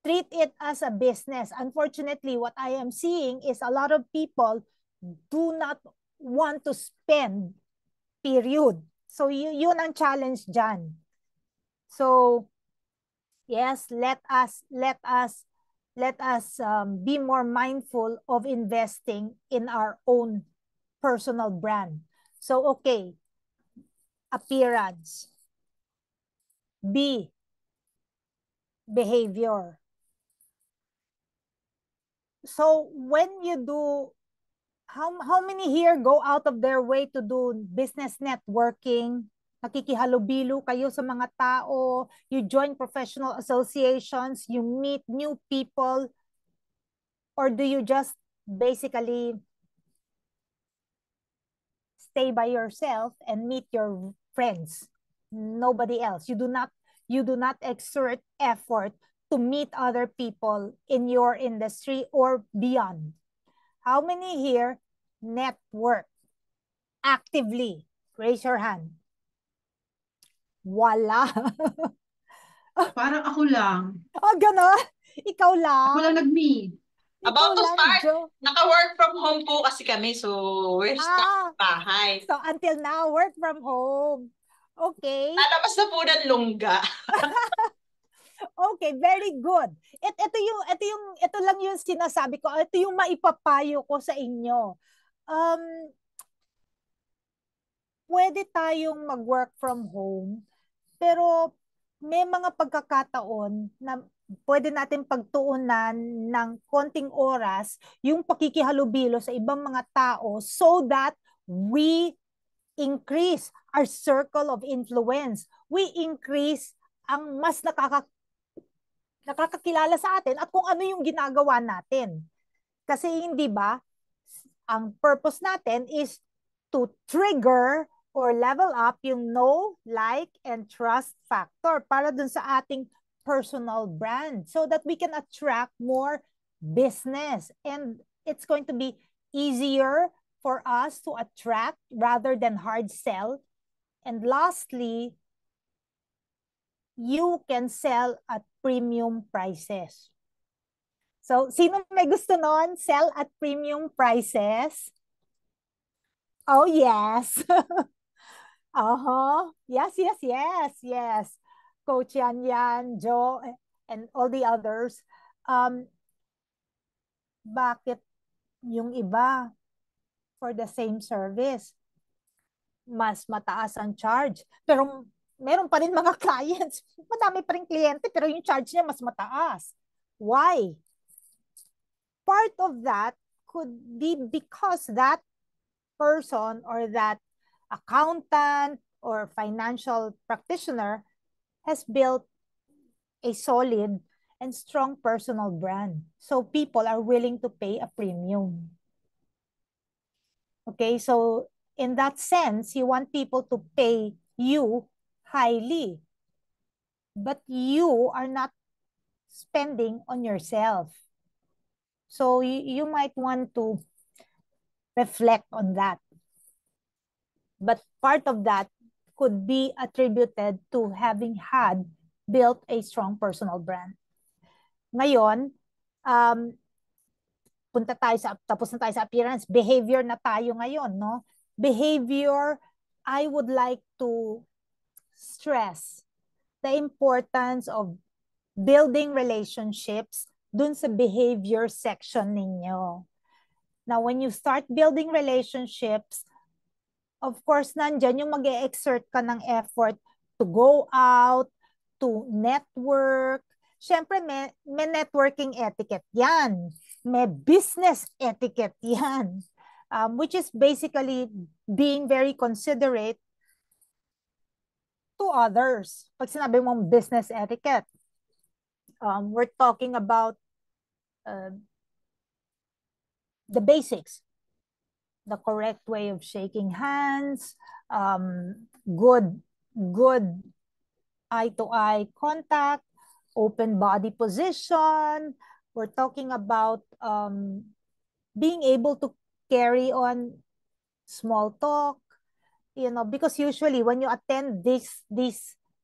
Treat it as a business. Unfortunately, what I am seeing is a lot of people do not want to spend, period. So yun ang challenge dyan. So yes, let us be more mindful of investing in our own personal brand. So, okay, appearance. B, behavior. So, when you do, how many here go out of their way to do business networking? Nakikihalubilo kayo sa mga tao, you join professional associations, you meet new people, or do you just basically stay by yourself and meet your friends? Nobody else. You do not exert effort to meet other people in your industry or beyond. How many here network actively? Raise your hand. Wala. Parang ako lang. Oh, gano'n? Ikaw lang? Ako lang nag-meet. About to start, Joe. naka-work from home po kasi kami, so we're stuck sa bahay. So until now, work from home. Okay. Lalabas na po ng lungga. Okay, very good. Ito lang yung sinasabi ko. Ito yung maipapayo ko sa inyo. Pwede tayong mag-work from home, pero may mga pagkakataon na pwede natin pagtuunan ng konting oras yung pakikihalubilo sa ibang mga tao so that we increase our circle of influence. We increase ang mas nakakakilala sa atin at kung ano yung ginagawa natin. Kasi hindi ba, ang purpose natin is to trigger or level up yung know, like, and trust factor para dun sa ating personal brand so that we can attract more business. And it's going to be easier for us to attract rather than hard sell. And lastly, you can sell at premium prices. So, sino may gusto nun? Sell at premium prices? Oh, yes. Yes, yes, yes, yes. Coach Yan, Joe, and all the others. Bakit yung iba for the same service mas mataas ang charge? Pero meron pa rin mga clients. Madami pa rin kliyente pero yung charge niya mas mataas. Why? Part of that could be because that person or that accountant or financial practitioner has built a solid and strong personal brand. So people are willing to pay a premium. Okay, so in that sense, you want people to pay you highly. But you are not spending on yourself. So you might want to reflect on that. But part of that could be attributed to having had built a strong personal brand. Ngayon, tapos na tayo sa appearance. Behavior na tayo ngayon, no? Behavior, I would like to stress the importance of building relationships dun sa behavior section ninyo. Now, when you start building relationships, of course, nandyan yung mag-e-exert ka ng effort to go out, to network. Siyempre, may networking etiquette yan. May business etiquette yan. Which is basically being very considerate to others. Pag sinabi mong business etiquette, we're talking about the basics. The correct way of shaking hands, good eye-to-eye contact, open body position. We're talking about being able to carry on small talk, because usually when you attend these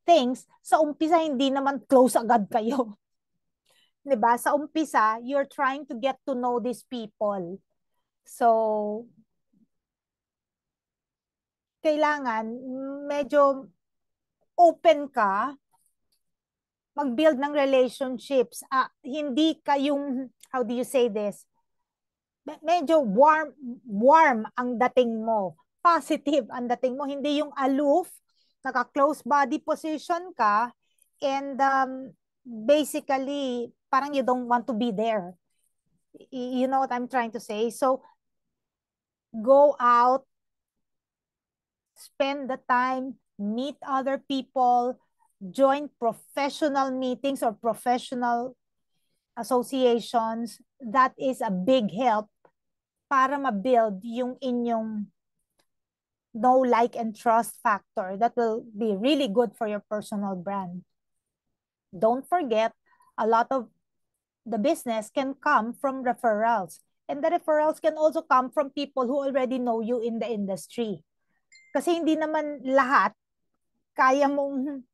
things, sa umpisa hindi naman close agad kayo. 'Di ba? Sa umpisa, you're trying to get to know these people. So, kailangan medyo open ka, mag-build ng relationships. Hindi kayong, how do you say this? Medyo warm ang dating mo. Positive ang dating mo. Hindi yung aloof, naka-close body position ka, and basically, parang you don't want to be there. You know what I'm trying to say? So, go out, spend the time, meet other people, join professional meetings or professional associations. That is a big help para ma-build yung inyong know, like, and trust factor that will be really good for your personal brand. Don't forget, a lot of the business can come from referrals. And the referrals can also come from people who already know you in the industry. Kasi hindi naman lahat kaya mong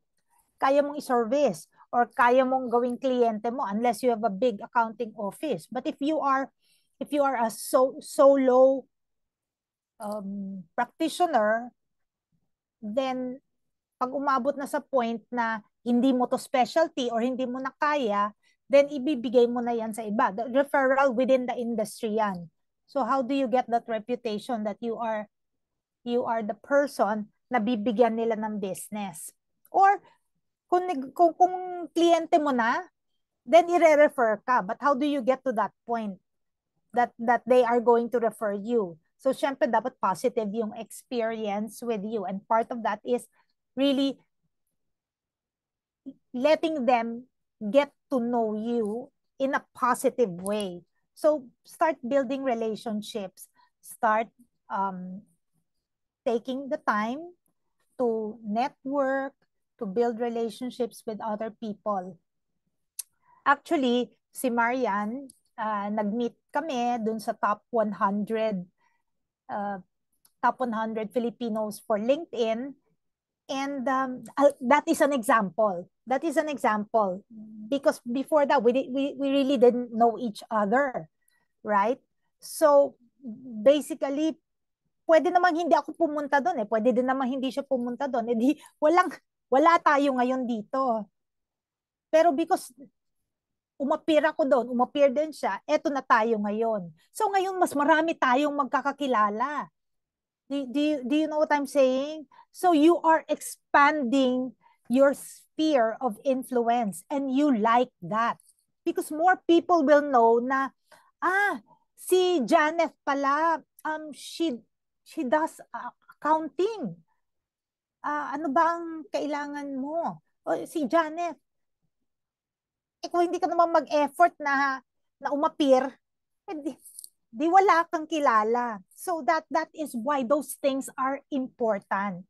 i-service or kaya mong gawing kliyente mo unless you have a big accounting office. But if you are a solo practitioner, then pag umabot na sa point na hindi mo to specialty or hindi mo na kaya, then ibibigay mo na yan sa iba. The referral within the industry yan. So how do you get that reputation that you are the person na bibigyan nila ng business? Or kung kliyente mo na, then i-refer ka. But how do you get to that point that they are going to refer you? So syempre dapat positive yung experience with you, and part of that is really letting them get to know you in a positive way. So start building relationships. Start taking the time to network, to build relationships with other people. Actually, si Marian, nag-meet kami dun sa top 100 Filipinos for LinkedIn. And that is an example. That is an example. Because before that, we really didn't know each other. Right? So, basically, pwede namang hindi ako pumunta doon eh. Pwede din namang hindi siya pumunta doon. Eh di, wala tayo ngayon dito. Pero because umapir ako doon, umapir din siya, eto na tayo ngayon. So ngayon, mas marami tayong magkakakilala. Do you know what I'm saying? So you are expanding your sphere of influence, and you like that. Because more people will know na, si Janet pala, she does accounting. Ano ba ang kailangan mo? Si Janet, kung hindi ka naman mag-effort na umapir, di wala kang kilala. So that is why those things are important.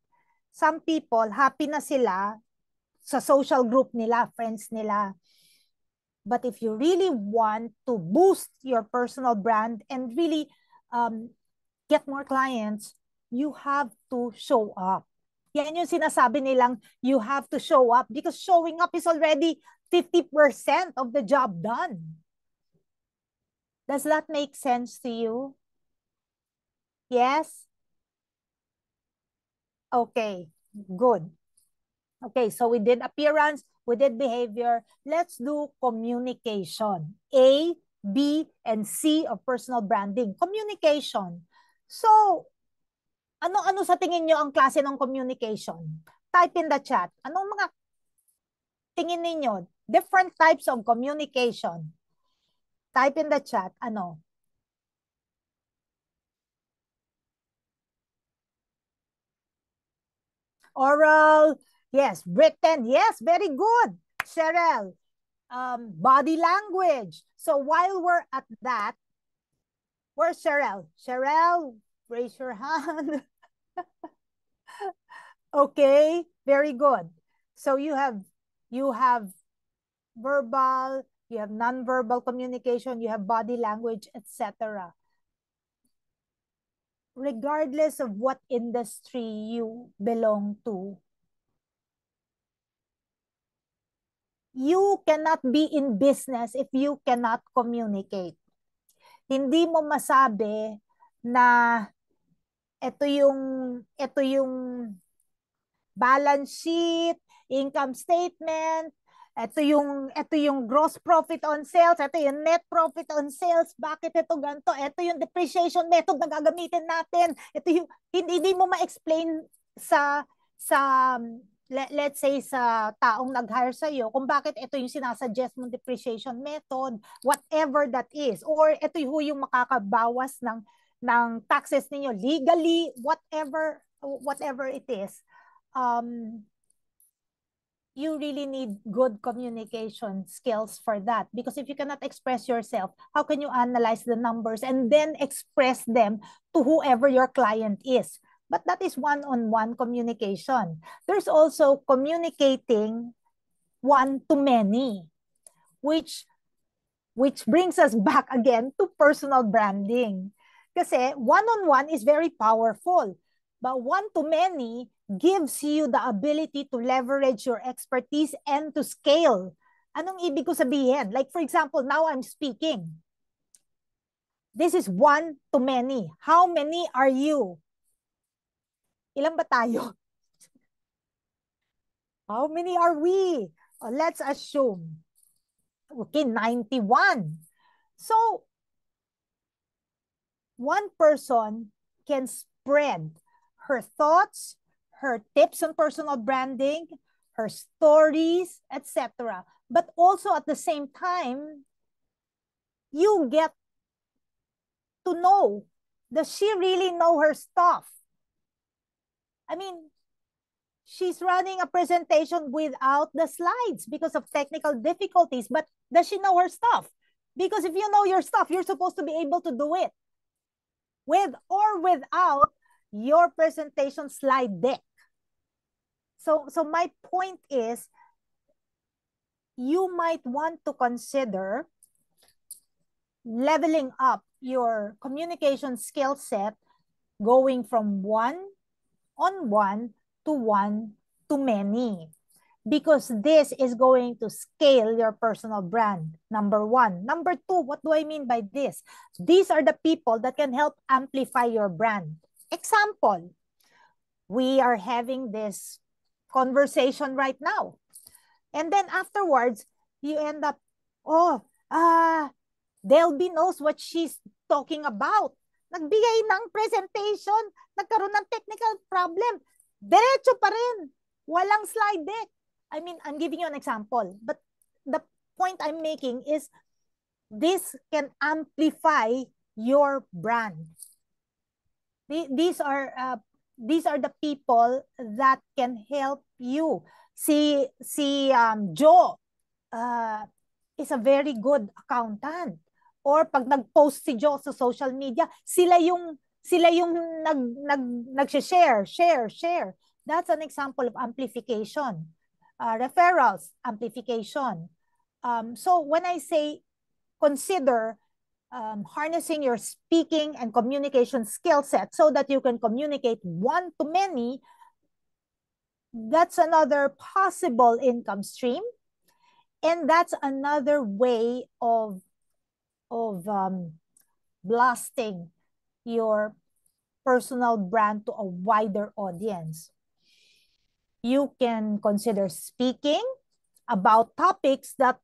Some people, happy na sila sa social group nila, friends nila. But if you really want to boost your personal brand and really get more clients, you have to show up. Yan yung sinasabi nilang you have to show up, because showing up is already 50% of the job done. Does that make sense to you? Yes? Okay, good. Okay, so we did appearance, we did behavior. Let's do communication. A, B, and C of personal branding. Communication. So, ano-ano sa tingin nyo ang klase ng communication? Type in the chat. Anong mga tingin ninyo? Different types of communication. Type in the chat. Ano? Oral. Yes. Written. Yes. Very good. Cheryl. Body language. So while we're at that, where's Cheryl? Cheryl, raise your hand. Okay, very good. So you have verbal, you have non-verbal communication, you have body language, etc. Regardless of what industry you belong to, you cannot be in business if you cannot communicate. Hindi mo masabi na ito yung balance sheet, income statement, ito yung gross profit on sales, ito yung net profit on sales, bakit ito ganito, ito yung depreciation method na gagamitin natin, ito yung, hindi mo ma-explain sa let's say sa taong nag-hire sa iyo kung bakit ito yung sinasuggest mong depreciation method, whatever that is, or ito yung makakabawas ng taxes ninyo legally, whatever it is. You really need good communication skills for that, because if you cannot express yourself, how can you analyze the numbers and then express them to whoever your client is? But that is one-on-one communication. There's also communicating one to many, which brings us back again to personal branding. Kasi one-on-one is very powerful, but one to many gives you the ability to leverage your expertise and to scale. Anong ibig ko sabihin? Like for example, now I'm speaking. This is one to many. How many are you? Ilan ba tayo? How many are we? Let's assume. Okay, 91. So, one person can spread her thoughts, her tips on personal branding, her stories, etc. But also at the same time, you get to know, does she really know her stuff? I mean, she's running a presentation without the slides because of technical difficulties, but does she know her stuff? Because if you know your stuff, you're supposed to be able to do it with or without your presentation slide deck. So my point is, you might want to consider leveling up your communication skill set, going from one-on-one to one-to-many, because this is going to scale your personal brand, number one. Number two, what do I mean by this? These are the people that can help amplify your brand. Example, we are having this conversation right now. And then afterwards, you end up, Delby knows what she's talking about. Nagbigay ng presentation, nagkaroon ng technical problem. Diretso pa rin. Walang slide deck. I mean, I'm giving you an example. But the point I'm making is this can amplify your brand. These are the people that can help you. Si Joe is a very good accountant. Or pag nag-post si Joe sa social media, sila yung share. That's an example of amplification. Referrals, amplification. So when I say consider harnessing your speaking and communication skill set so that you can communicate one to many, that's another possible income stream. And that's another way of blasting your personal brand to a wider audience. You can consider speaking about topics that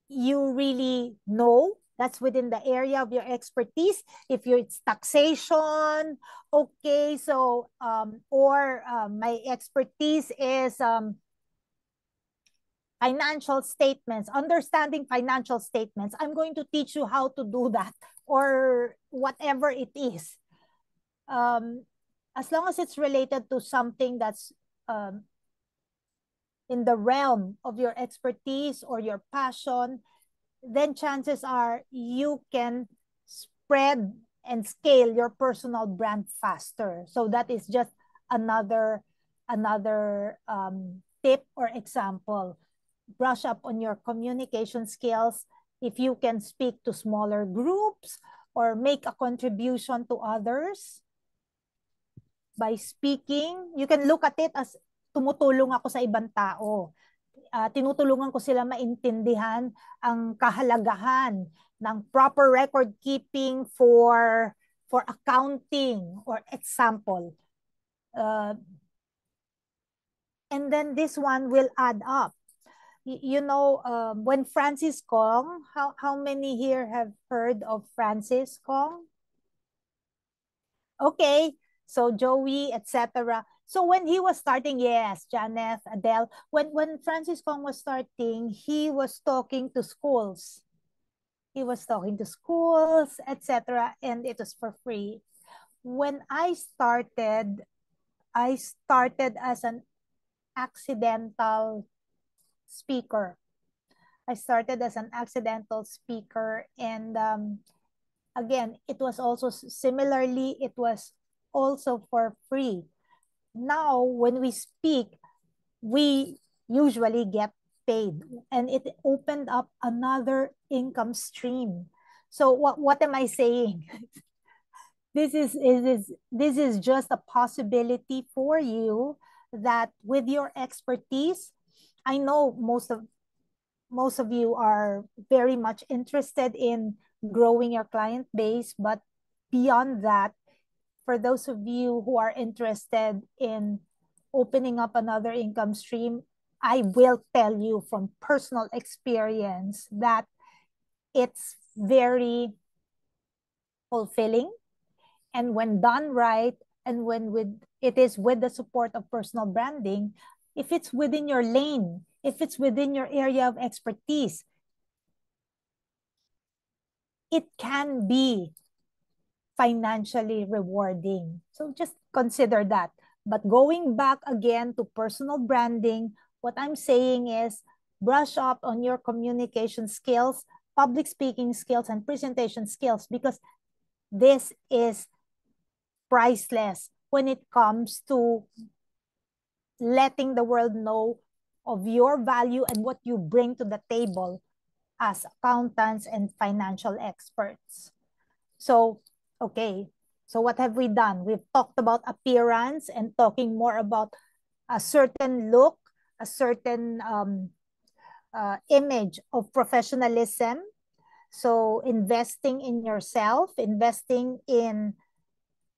you really know, that's within the area of your expertise. If it's taxation, okay, so my expertise is financial statements, understanding financial statements. I'm going to teach you how to do that, or whatever it is. As long as it's related to something that's in the realm of your expertise or your passion, then chances are you can spread and scale your personal brand faster. So that is just another tip or example. Brush up on your communication skills. If you can speak to smaller groups or make a contribution to others by speaking, you can look at it as tumutulong ako sa ibang tao. Tinutulungan ko sila maintindihan ang kahalagahan ng proper record keeping for accounting or example. And then this one will add up. You know, when Francis Kong, how many here have heard of Francis Kong? Okay, so Joey, etc. So when he was starting, yes, Janeth, Adele, when Francis Kong was starting, he was talking to schools. He was talking to schools, etc. And it was for free. When I started as an accidental speaker. I started as an accidental speaker, and again, it was also similarly, it was also for free. Now, when we speak, we usually get paid, and it opened up another income stream. So what am I saying? This is just a possibility for you that with your expertise, I know most of you are very much interested in growing your client base, but beyond that, for those of you who are interested in opening up another income stream, I will tell you from personal experience that it's very fulfilling. And when done right, and it is with the support of personal branding, if it's within your lane, if it's within your area of expertise, it can be financially rewarding. So just consider that. But going back again to personal branding, what I'm saying is brush up on your communication skills, public speaking skills, and presentation skills, because this is priceless when it comes to letting the world know of your value and what you bring to the table as accountants and financial experts. So, okay, so what have we done? We've talked about appearance and talking more about a certain look, a certain image of professionalism. So investing in yourself, investing in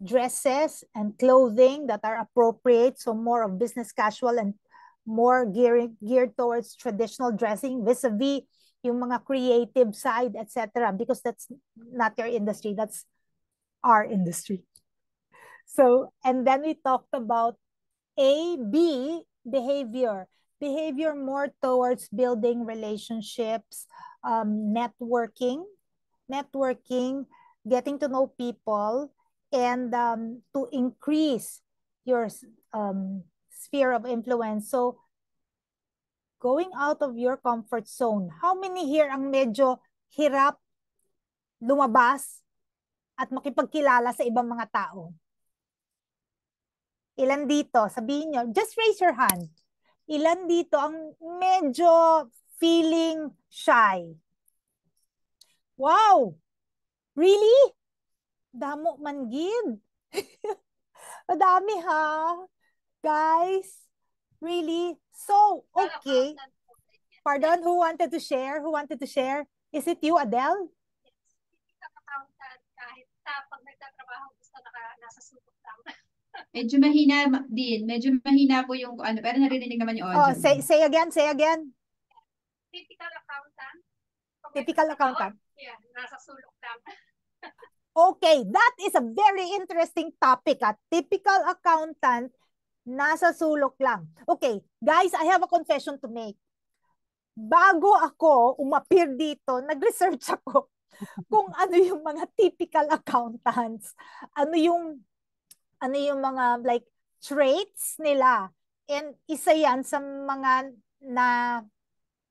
dresses and clothing that are appropriate, so more of business casual and more geared towards traditional dressing vis-a-vis yung mga creative side, etc. Because that's not your industry, that's our industry. So, and then we talked about B, behavior. Behavior more towards building relationships, networking, getting to know people, and to increase your sphere of influence. So, going out of your comfort zone. How many here ang medyo hirap lumabas at makipagkilala sa ibang mga tao? Ilan dito? Sabihin nyo, just raise your hand. Ilan dito ang medyo feeling shy? Wow! Really? Damo man gid. Madami ha. Guys, really? So, okay. Pardon, who wanted to share? Who wanted to share? Is it you, Adele? Kahit pag nagtatrabaho, gusto nasa supot lang. Medyo mahina din. Medyo mahina po yung ano, pero naririnig naman yung audio. Oh, say again. Typical accountant. Typical accountant. Yeah, nasa sulok lang. Okay, that is a very interesting topic. Typical accountant, nasa sulok lang. Okay, guys, I have a confession to make. Bago ako umapir dito, nag-research ako kung ano yung mga typical accountants, ano yung mga like traits nila. And isa yan sa mga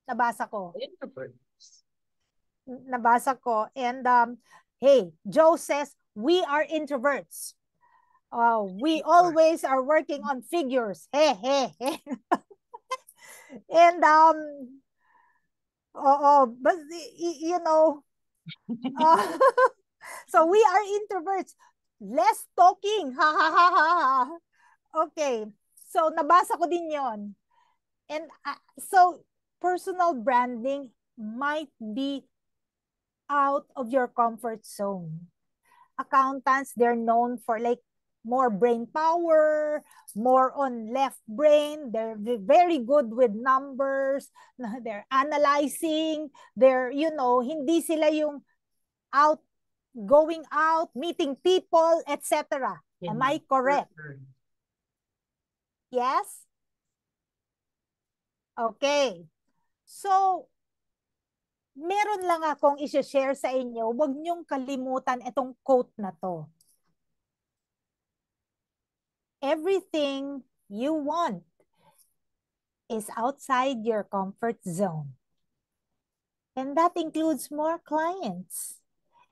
nabasa ko. And hey, Joe says we are introverts. We always are working on figures. Hey, hey, hey. And but you know, so we are introverts. Less talking. Ha ha ha ha. Ha. Okay. So nabasa ko din 'yon. And so personal branding might be out of your comfort zone. Accountants, they're known for like more brain power, more on left brain. They're very good with numbers. They're analyzing. They're, hindi sila yung going out, meeting people, etc. Am I correct? Yes? Okay. So, meron lang akong i-share sa inyo. Huwag niyong kalimutan itong quote na to. Everything you want is outside your comfort zone. And that includes more clients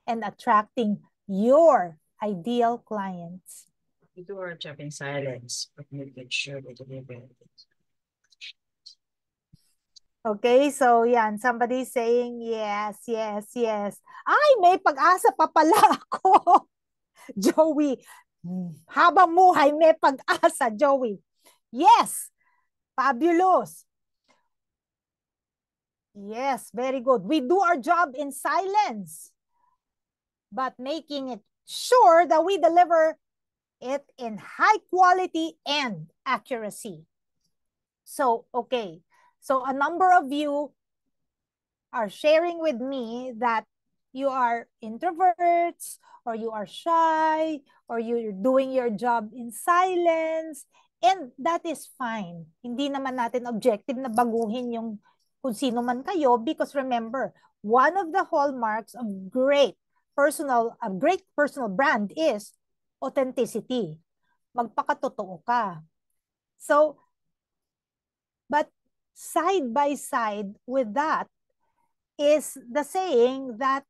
and attracting your ideal clients. We do our job in silence, but we make sure we deliver it. Okay, so yan, somebody saying yes, yes, yes. Ay, may pag-asa pa pala ako. Joey, habang buhay, may pag-asa, Joey. Yes, fabulous. Yes, very good. We do our job in silence, but making it sure that we deliver it in high quality and accuracy. So, okay. So a number of you are sharing with me that you are introverts, or you are shy, or you're doing your job in silence, and that is fine. Hindi naman natin objective na baguhin yung kung sino man kayo, because remember, one of the hallmarks of a great personal brand is authenticity. Magpakatotoo ka. So, but side by side with that is the saying that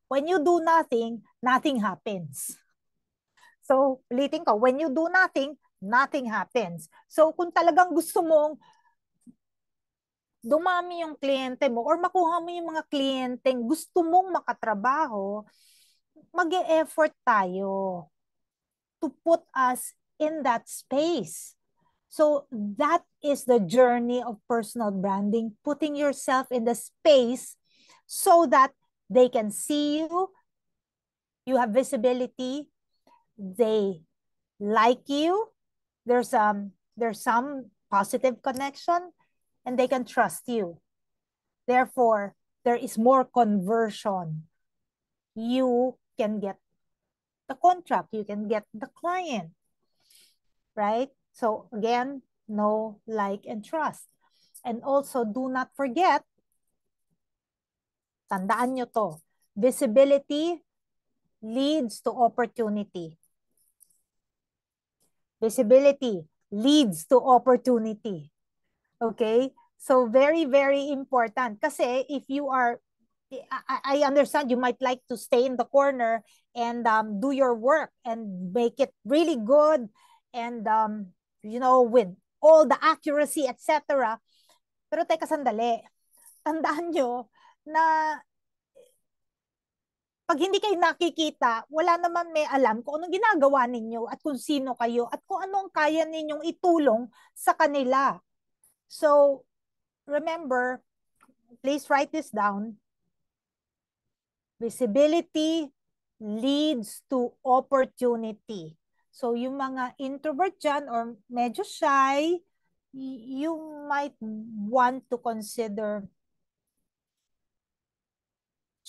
when you do nothing, nothing happens. So, ulitin ko, when you do nothing, nothing happens. So, kung talagang gusto mong dumami yung kliyente mo or makuha mo yung mga kliyenteng gusto mong makatrabaho, mag-e-effort tayo to put us in that space. So that is the journey of personal branding, putting yourself in the space so that they can see you, you have visibility, they like you, there's some positive connection, and they can trust you. Therefore, there is more conversion. You can get the contract, you can get the client, right? So again, know, like, and trust. And also, do not forget, tandaan nyo to, visibility leads to opportunity. Visibility leads to opportunity. Okay? So very, very important. Kasi if you are, I understand you might like to stay in the corner and do your work and make it really good and with all the accuracy, etc. Pero teka sandali, tandaan nyo na pag hindi kayo nakikita, wala naman may alam kung anong ginagawa ninyo at kung sino kayo at kung anong kaya ninyong itulong sa kanila. So, remember, please write this down. Visibility leads to opportunity. So, yung mga introvert dyan or medyo shy, you might want to consider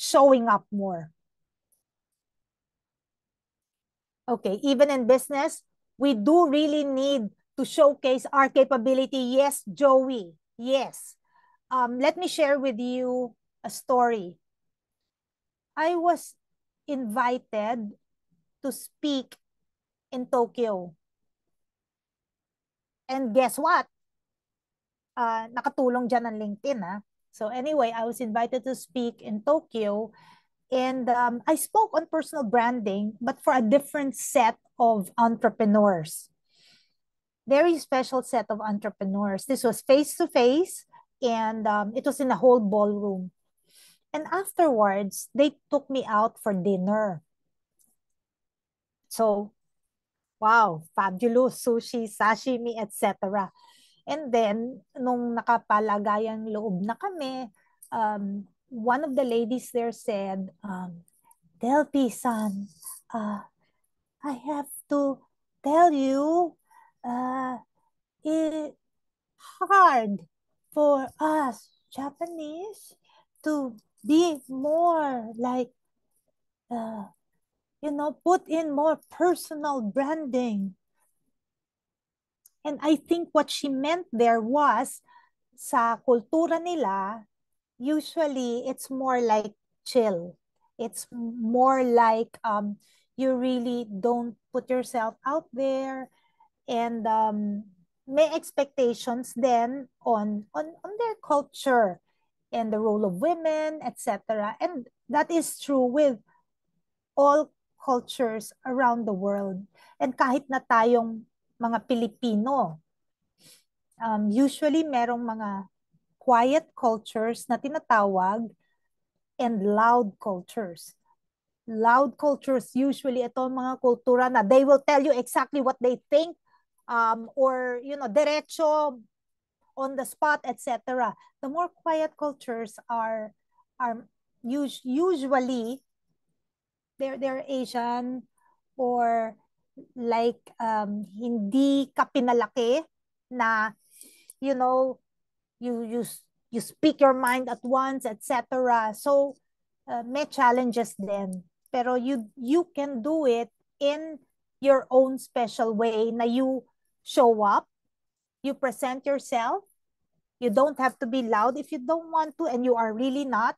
showing up more. Okay, even in business, we do really need to showcase our capability. Yes, Joey, yes. Let me share with you a story. I was invited to speak in Tokyo. And guess what? Nakatulong dyan ang LinkedIn. So anyway, I was invited to speak in Tokyo. And I spoke on personal branding, but for a different set of entrepreneurs. Very special set of entrepreneurs. This was face-to-face, and it was in a whole ballroom. And afterwards, they took me out for dinner. So, wow, fabulous sushi, sashimi, etc. And then, nung nakapalagayang loob na kami, one of the ladies there said, Delphi-san, I have to tell you, it's hard for us Japanese to be more like, put in more personal branding. And I think what she meant there was, sa kultura nila, usually it's more like chill. It's more like you really don't put yourself out there, and may expectations then on their culture and the role of women, etc. And that is true with all cultures around the world. And kahit na tayong mga Pilipino, usually merong mga quiet cultures na tinatawag and loud cultures. Loud cultures, usually ito mga kultura na they will tell you exactly what they think, or derecho, on the spot, etc. The more quiet cultures are usually they're Asian, or like hindi ka pinalaki na you speak your mind at once, etc. So may challenges din, pero you can do it in your own special way, na you show up, you present yourself. You don't have to be loud if you don't want to, and you are really not.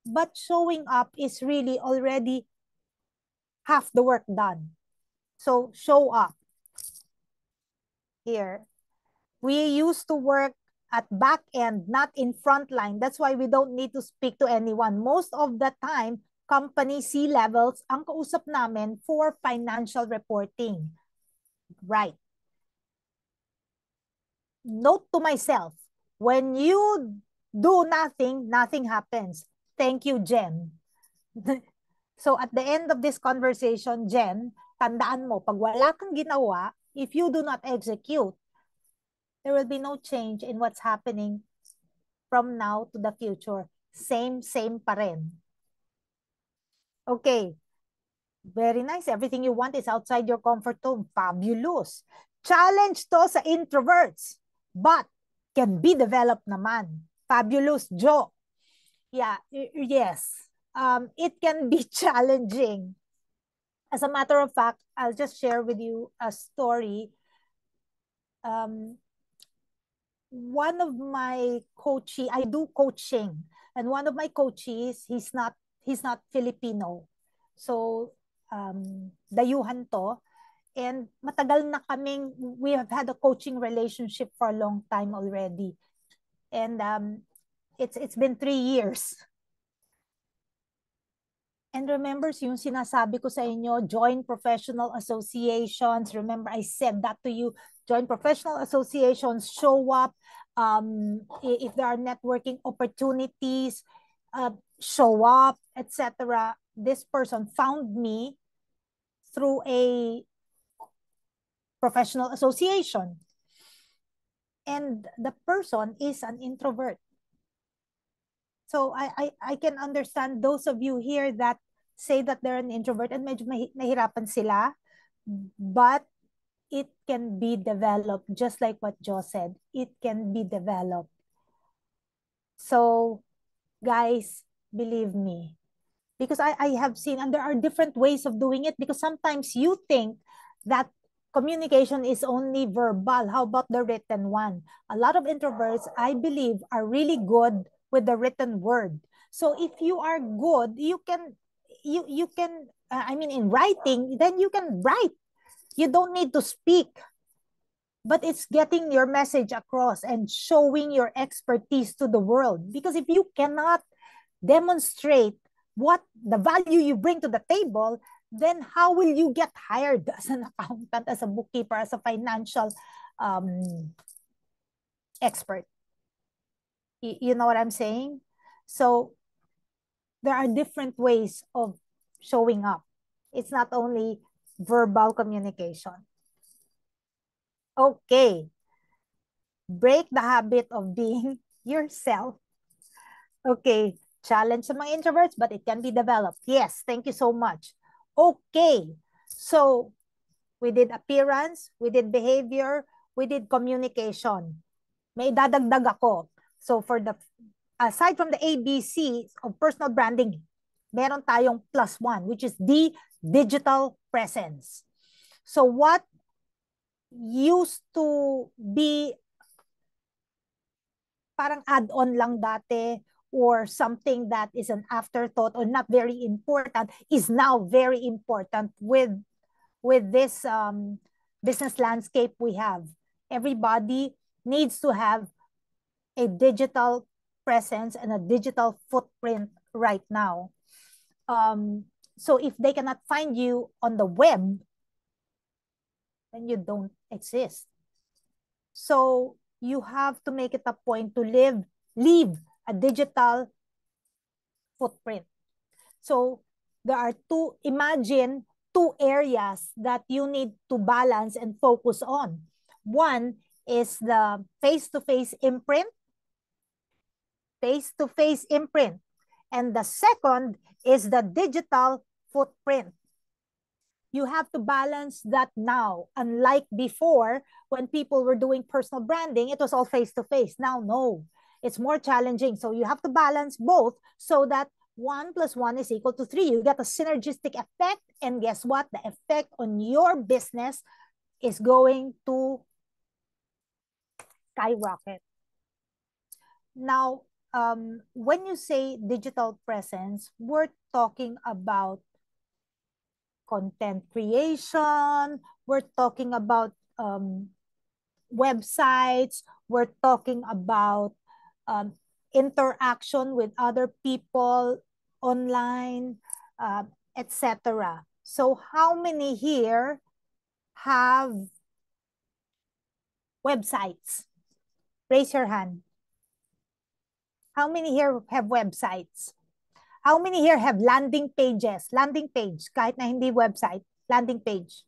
But showing up is really already half the work done. So show up. Here, we used to work at back end, not in front line. That's why we don't need to speak to anyone. Most of the time, company C-levels ang kausap namin for financial reporting. Right. Note to myself, when you do nothing, nothing happens. Thank you, Jen. So at the end of this conversation, Jen, tandaan mo, pag wala kang ginawa, if you do not execute, there will be no change in what's happening from now to the future. Same pa rin. Okay. Very nice. Everything you want is outside your comfort zone. Fabulous. Challenge to sa introverts, but can be developed naman. Fabulous, Joe. Yeah, yes. It can be challenging. As a matter of fact, I'll just share with you a story. One of my coaches, I do coaching, and one of my coaches, he's not Filipino. So, dayuhan to. And matagal na kaming, we have had a coaching relationship for a long time already. And it's been 3 years. And remember yung sinasabi ko sa inyo, join professional associations. Remember, I said that to you. Join professional associations, show up. If there are networking opportunities, show up, etc. This person found me through a professional association. And the person is an introvert. So I can understand those of you here that say that they're an introvert and medyo nahirapan sila, but it can be developed, just like what Joe said. It can be developed. So, guys, believe me. Because I have seen, and there are different ways of doing it, because sometimes you think that communication is only verbal. How about the written one? A lot of introverts, I believe, are really good with the written word. So if you are good, you can, I mean, in writing, then you can write. You don't need to speak. But it's getting your message across and showing your expertise to the world. Because if you cannot demonstrate what the value you bring to the table, then how will you get hired as an accountant, as a bookkeeper, as a financial expert? You know what I'm saying? So there are different ways of showing up. It's not only verbal communication. Okay. Break the habit of being yourself. Okay. Challenge sa mga introverts, but it can be developed. Yes, thank you so much. Okay. So, we did appearance, we did behavior, we did communication. May dadagdag ako. So, aside from the ABC of personal branding, meron tayong +1, which is the digital presence. So, what used to be parang add-on lang dati, or something that is an afterthought or not very important, is now very important with this business landscape we have. Everybody needs to have a digital presence and a digital footprint right now. So if they cannot find you on the web, then you don't exist. So you have to make it a point to leave a digital footprint. So there are imagine two areas that you need to balance and focus on. One is the face-to-face imprint. Face-to-face imprint. And the second is the digital footprint. You have to balance that now. Unlike before, when people were doing personal branding, it was all face-to-face. Now, no. It's more challenging. So you have to balance both so that 1 + 1 is equal to 3. You get a synergistic effect. And guess what? The effect on your business is going to skyrocket. Now, when you say digital presence, we're talking about content creation, we're talking about websites, we're talking about interaction with other people online, etc. So how many here have websites? Raise your hand. How many here have websites? How many here have landing pages? Landing page, kahit na hindi website, landing page.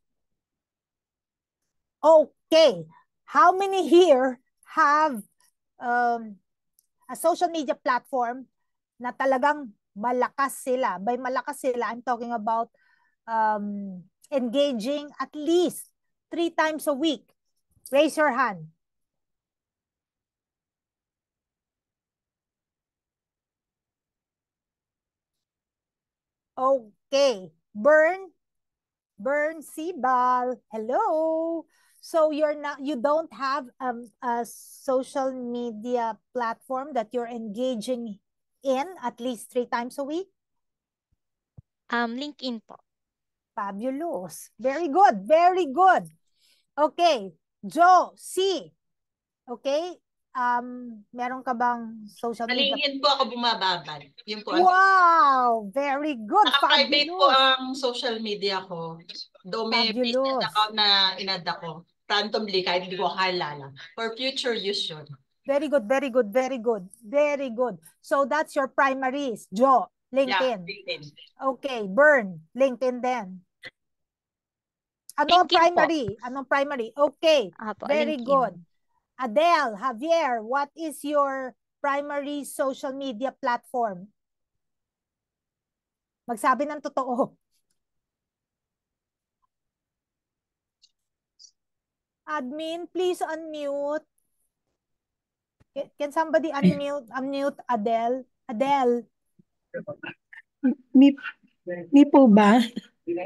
Okay. How many here have a social media platform na talagang malakas sila? By malakas sila, I'm talking about engaging at least 3 times a week. Raise your hand. Okay. Burn Sibal. Hello. So you don't have a social media platform that you're engaging in at least 3 times a week? LinkedIn po. Fabulous. Very good. Very good. Okay. Joe, C. Okay. Meron ka bang social media? Sa po ako bumababad. Yun po. Wow! Very good. Naka-private po Fabulous. ang social media ko. Though may business Fabulous. account na inad ako. Randomly, kahit hindi ko halala. For future use yun. Very good, very good, very good, very good. So that's your primaries, Joe, LinkedIn. Yeah, LinkedIn. Okay, Burn, LinkedIn din. Anong LinkedIn primary? Anong primary? Okay, Apo, very LinkedIn. good. Adele, Javier, what is your primary social media platform? Magsabi ng totoo. Admin, please unmute. Can somebody unmute Adele? Adele. May, may po ba?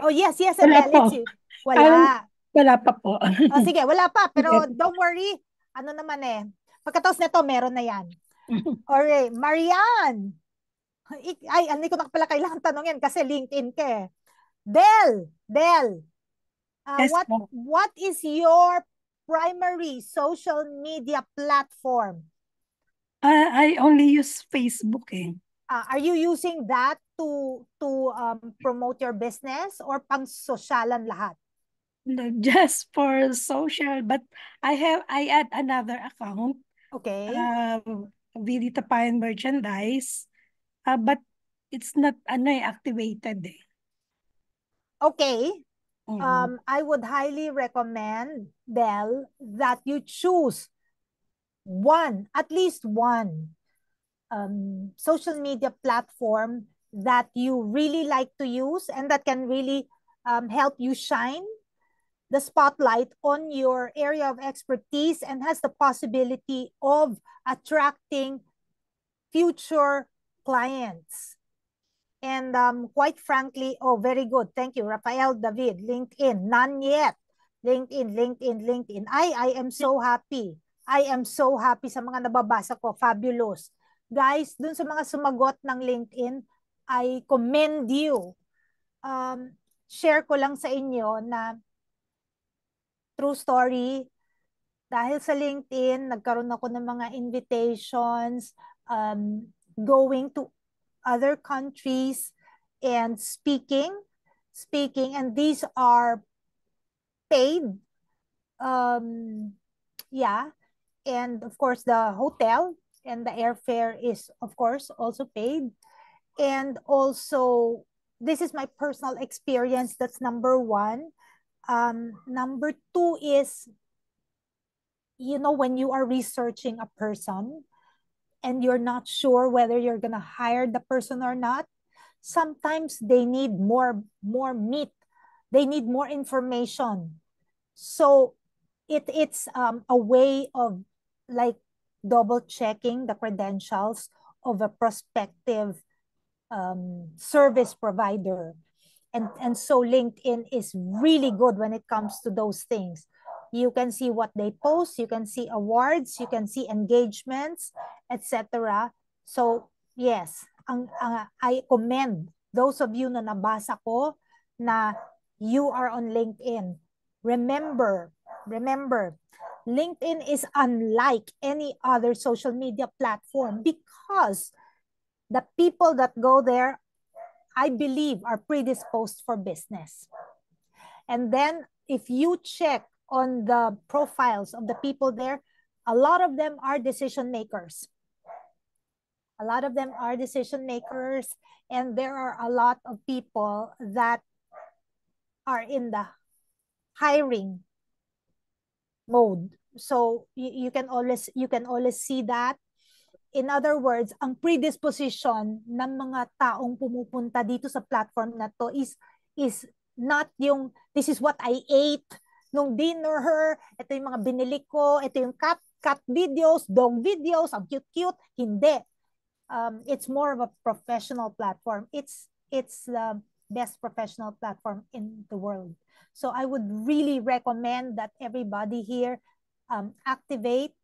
Oh, yes, Wala Adele, po. it's you. Ah, Wala. wala pa po. Oh, sige, wala pa. Pero Sige. don't worry. Ano naman eh. Pagkatapos nito, meron na yan. Alright, Marianne. Ay, hindi ko na pala kailangan tanongin kasi LinkedIn ka eh. Del, Yes po. what is your primary social media platform? I only use Facebook eh. Are you using that to promote your business or pang sosyalan lahat? No, just for social, but I add another account, Okay. Vidita Pine Merchandise, but it's not activated eh. Okay. Mhm. I would highly recommend, Del, that you choose at least one social media platform that you really like to use and that can really help you shine the spotlight on your area of expertise and has the possibility of attracting future clients. And quite frankly, oh, very good. Thank you, Rafael David. LinkedIn, none yet. LinkedIn. I am so happy. I am so happy sa mga nababasa ko. Fabulous. Guys, dun sa mga sumagot ng LinkedIn, I commend you. Share ko lang sa inyo na true story, dahil sa LinkedIn, nagkaroon ako ng mga invitations, going to other countries and speaking, and these are paid. Yeah, and of course the hotel and the airfare is of course also paid. And also, this is my personal experience. That's number one. Number two is, when you are researching a person and you're not sure whether you're going to hire the person or not, sometimes they need more meat. They need more information. So it's a way of like double checking the credentials of a prospective service provider. And so LinkedIn is really good when it comes to those things. You can see what they post, you can see awards, you can see engagements, etc. So yes, I commend those of you na nabasa ko na you are on LinkedIn. Remember, LinkedIn is unlike any other social media platform because the people that go there, I believe, are predisposed for business. And then if you check on the profiles of the people there, a lot of them are decision makers. A lot of them are decision makers, and there are a lot of people that are in the hiring mode. So you can always see that. In other words, ang predisposition ng mga taong pumupunta dito sa platform na to is not yung this is what I ate nung dinner, ito yung mga binili ko, ito yung cat videos, dog videos, ang cute. Hindi. It's more of a professional platform. It's the best professional platform in the world. So I would really recommend that everybody here activate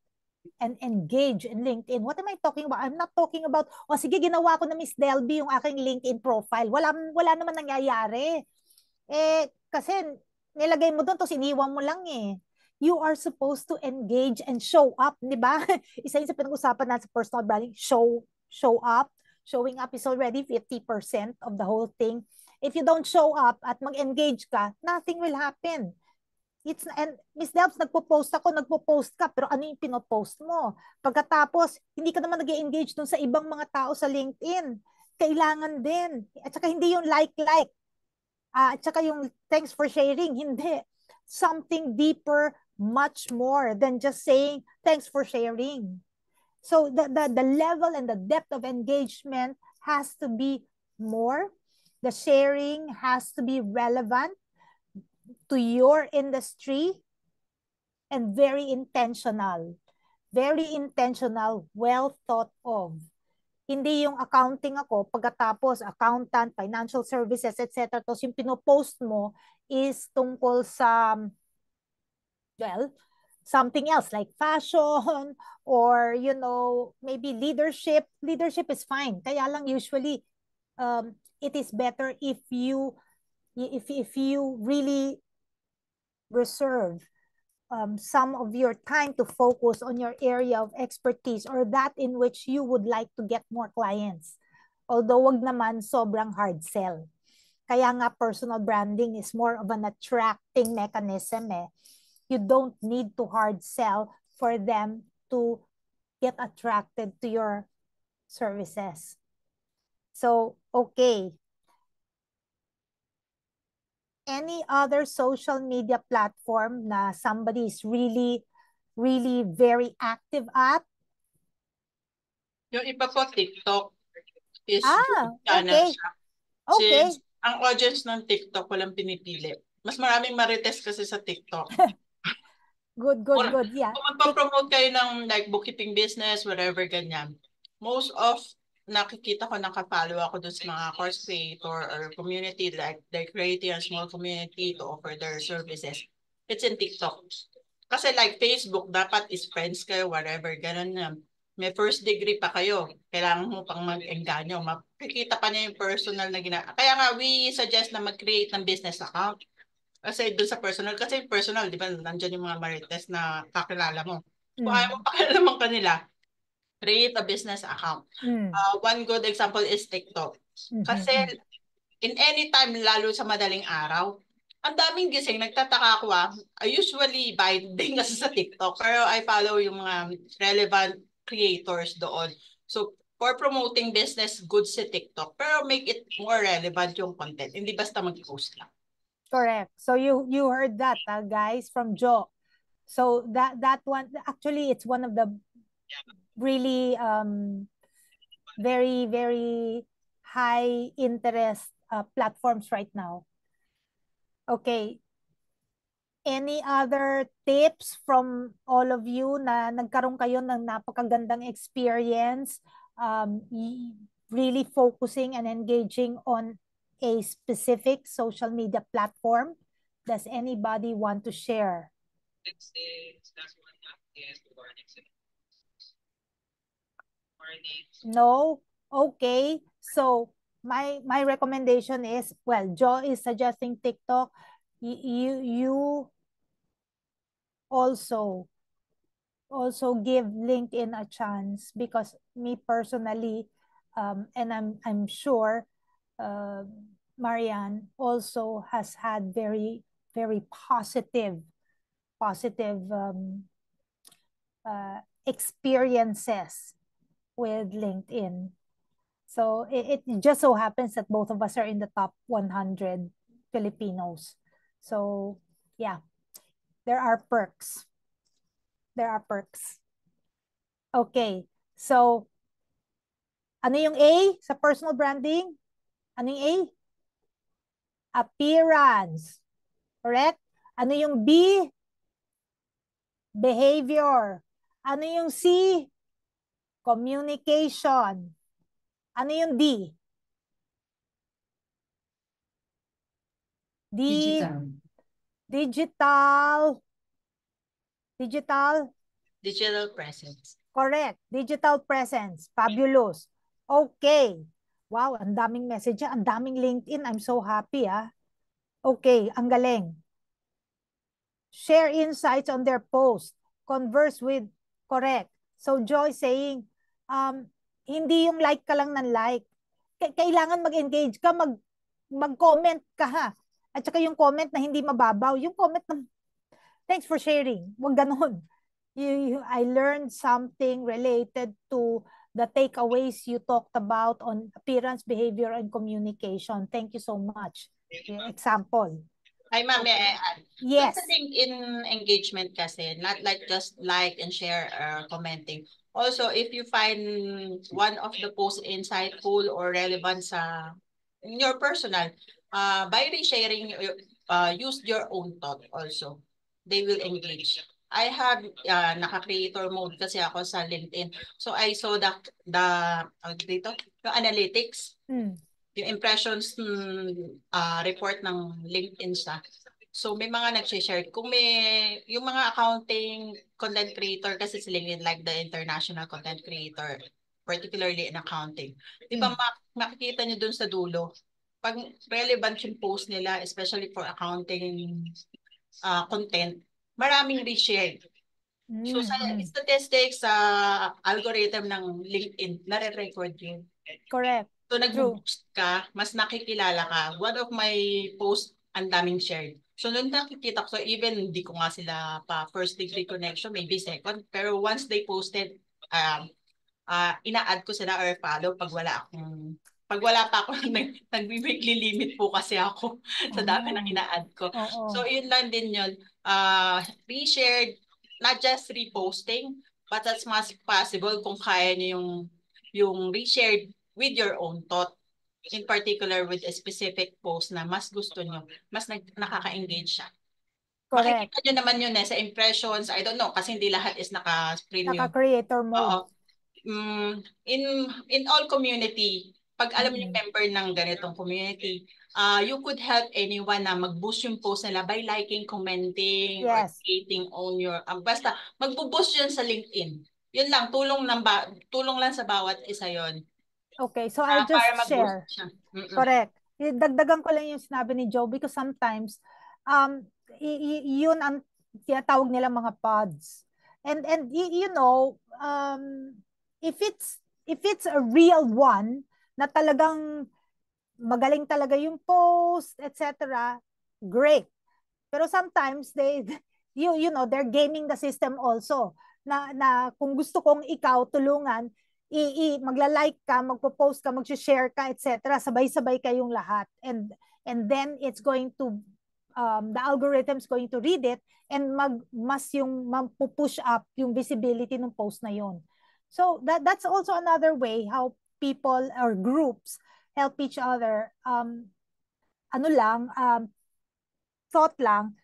and engage in LinkedIn. What am I talking about? I'm not talking about, sige, ginawa ko na Miss Delby yung aking LinkedIn profile. Wala naman nangyayari. Kasi nilagay mo doon, tapos iniwan mo lang eh. You are supposed to engage and show up, di ba? Isa yun sa pinag-usapan natin sa personal branding, show up. Showing up is already 50% of the whole thing. If you don't show up at mag-engage ka, nothing will happen. And Miss Delbs, nagpo-post ka, pero ano yung pinopost mo? Pagkatapos, hindi ka naman nag-engage dun sa ibang mga tao sa LinkedIn. Kailangan din. At saka hindi yung like. At saka yung thanks for sharing. Hindi. Something deeper, much more than just saying thanks for sharing. So the level and the depth of engagement has to be more. The sharing has to be relevant to your industry and very intentional, well thought of. Hindi yung accounting ako, pagkatapos accountant, financial services, etc. Tapos yung pinopost mo is tungkol sa, well, something else like fashion or, maybe leadership. Leadership is fine. Kaya lang usually, it is better if you really reserve some of your time to focus on your area of expertise or that in which you would like to get more clients. Although wag naman sobrang hard sell. Kaya nga personal branding is more of an attracting mechanism eh. You don't need to hard sell for them to get attracted to your services. So, okay. Any other social media platform na somebody is really, really very active at? Yung iba po, TikTok is channel okay. siya. Okay. Since ang audience ng TikTok walang pinipili. Mas maraming marites kasi sa TikTok. Good. Yeah. Kung magpa-promote kayo ng like bookkeeping business, whatever, ganyan. Most of nakikita ko, nakapollow ako dun sa mga course creator or community, like they're creating a small community to offer their services. It's in TikTok. Kasi like Facebook, dapat is friends kayo, whatever, ganun na. May first degree pa kayo. Kailangan mo pang mag-engganyo. Makikita pa niya yung personal na ginagawa. Kaya nga, we suggest na mag-create ng business account. Kasi doon sa personal, kasi personal, di ba, nandiyan yung mga marites na kakilala mo. Kung ayaw mo pakilalaman kanila, create a business account. One good example is TikTok. Kasi in any time, lalo sa madaling araw, ang daming gising, nagtataka ako I usually buy din kasi sa TikTok, pero I follow yung mga relevant creators doon. So, for promoting business, good sa TikTok, pero make it more relevant yung content. Hindi basta mag-post lang. Correct. So you heard that, guys, from Joe. So that one, actually, it's one of the really very, very high interest platforms right now. Okay. Any other tips from all of you na nagkaroon kayo ng napakagandang experience, really focusing and engaging on a specific social media platform? Does anybody want to share? No? Okay. So my recommendation is, well, Joe is suggesting TikTok. You also give LinkedIn a chance, because me personally, and I'm sure Marianne also has had very, very positive experiences with LinkedIn. So it just so happens that both of us are in the top 100 Filipinos. So yeah, there are perks. Okay, so ano yung A sa personal branding? Ano yung A? Appearance. Correct? Ano yung B? Behavior. Ano yung C? Communication. Ano yung D? Digital presence. Correct. Digital presence. Fabulous. Okay. Wow, ang daming message. Ang daming LinkedIn. I'm so happy, Okay, ang galing. Share insights on their post. Converse with, correct. So Joy saying, hindi yung like ka lang ng like. Kailangan mag-engage ka, mag-comment ka ha. At saka yung comment na hindi mababaw, yung comment na, thanks for sharing. Wag ganun. I learned something related to the takeaways you talked about on appearance, behavior, and communication. Thank you so much. Example. Ay, ma'am, may I add? Yes. Sa LinkedIn engagement kasi, not like just like and share commenting. Also, if you find one of the posts insightful or relevant in your personal, by resharing, use your own thought also. They will engage. I have naka-creator mode kasi ako sa LinkedIn. So I saw dito, yung analytics, yung impressions report ng LinkedIn siya. So may mga nag-share. Kung may yung mga accounting content creator kasi si LinkedIn, like the international content creator, particularly in accounting. Di ba makikita nyo dun sa dulo, pag relevant yung post nila, especially for accounting content, maraming reshared. So sa statistics, sa algorithm ng LinkedIn, nare-record yun. Correct. So nag-boost ka, mas nakikilala ka. One of my posts, ang daming shared. So nung nakikita ko, so even hindi ko nga sila pa first degree connection, maybe second, pero once they posted, ina-add ko sila or follow pag wala pa ako, nag-weekly limit po kasi ako sa dami ng ina-add ko. So yun lang din yun. Reshared, not just reposting, but as much possible kung kaya niyo yung reshared with your own thought. In particular with a specific post na mas gusto nyo, mas nakaka-engage siya. Correct. Makikita nyo naman yun sa impressions. I don't know, kasi hindi lahat is naka-premium. Naka-creator mode. Oo. In all community, pag alam niyo member ng ganitong community, you could help anyone na mag-boost yung post nila by liking, commenting, or creating on your, basta mag-boost yun sa LinkedIn. Yun lang, tulong lang sa bawat isa yon. Okay, so I'll just share. Correct. Dagdagan ko lang yung sinabi ni Joe because sometimes yun ang tinatawag nila mga pods. And you know, if it's a real one na talagang magaling talaga yung post, etc., great. Pero sometimes you know, they're gaming the system also. Na kung gusto kong ikaw tulungan, magla-like ka, magpo-post ka, mag-share ka, etc. Sabay-sabay kayong lahat. And then it's going to the algorithm's going to read it and magpo-push up yung visibility ng post na yon. So that's also another way how people or groups help each other. Thought lang,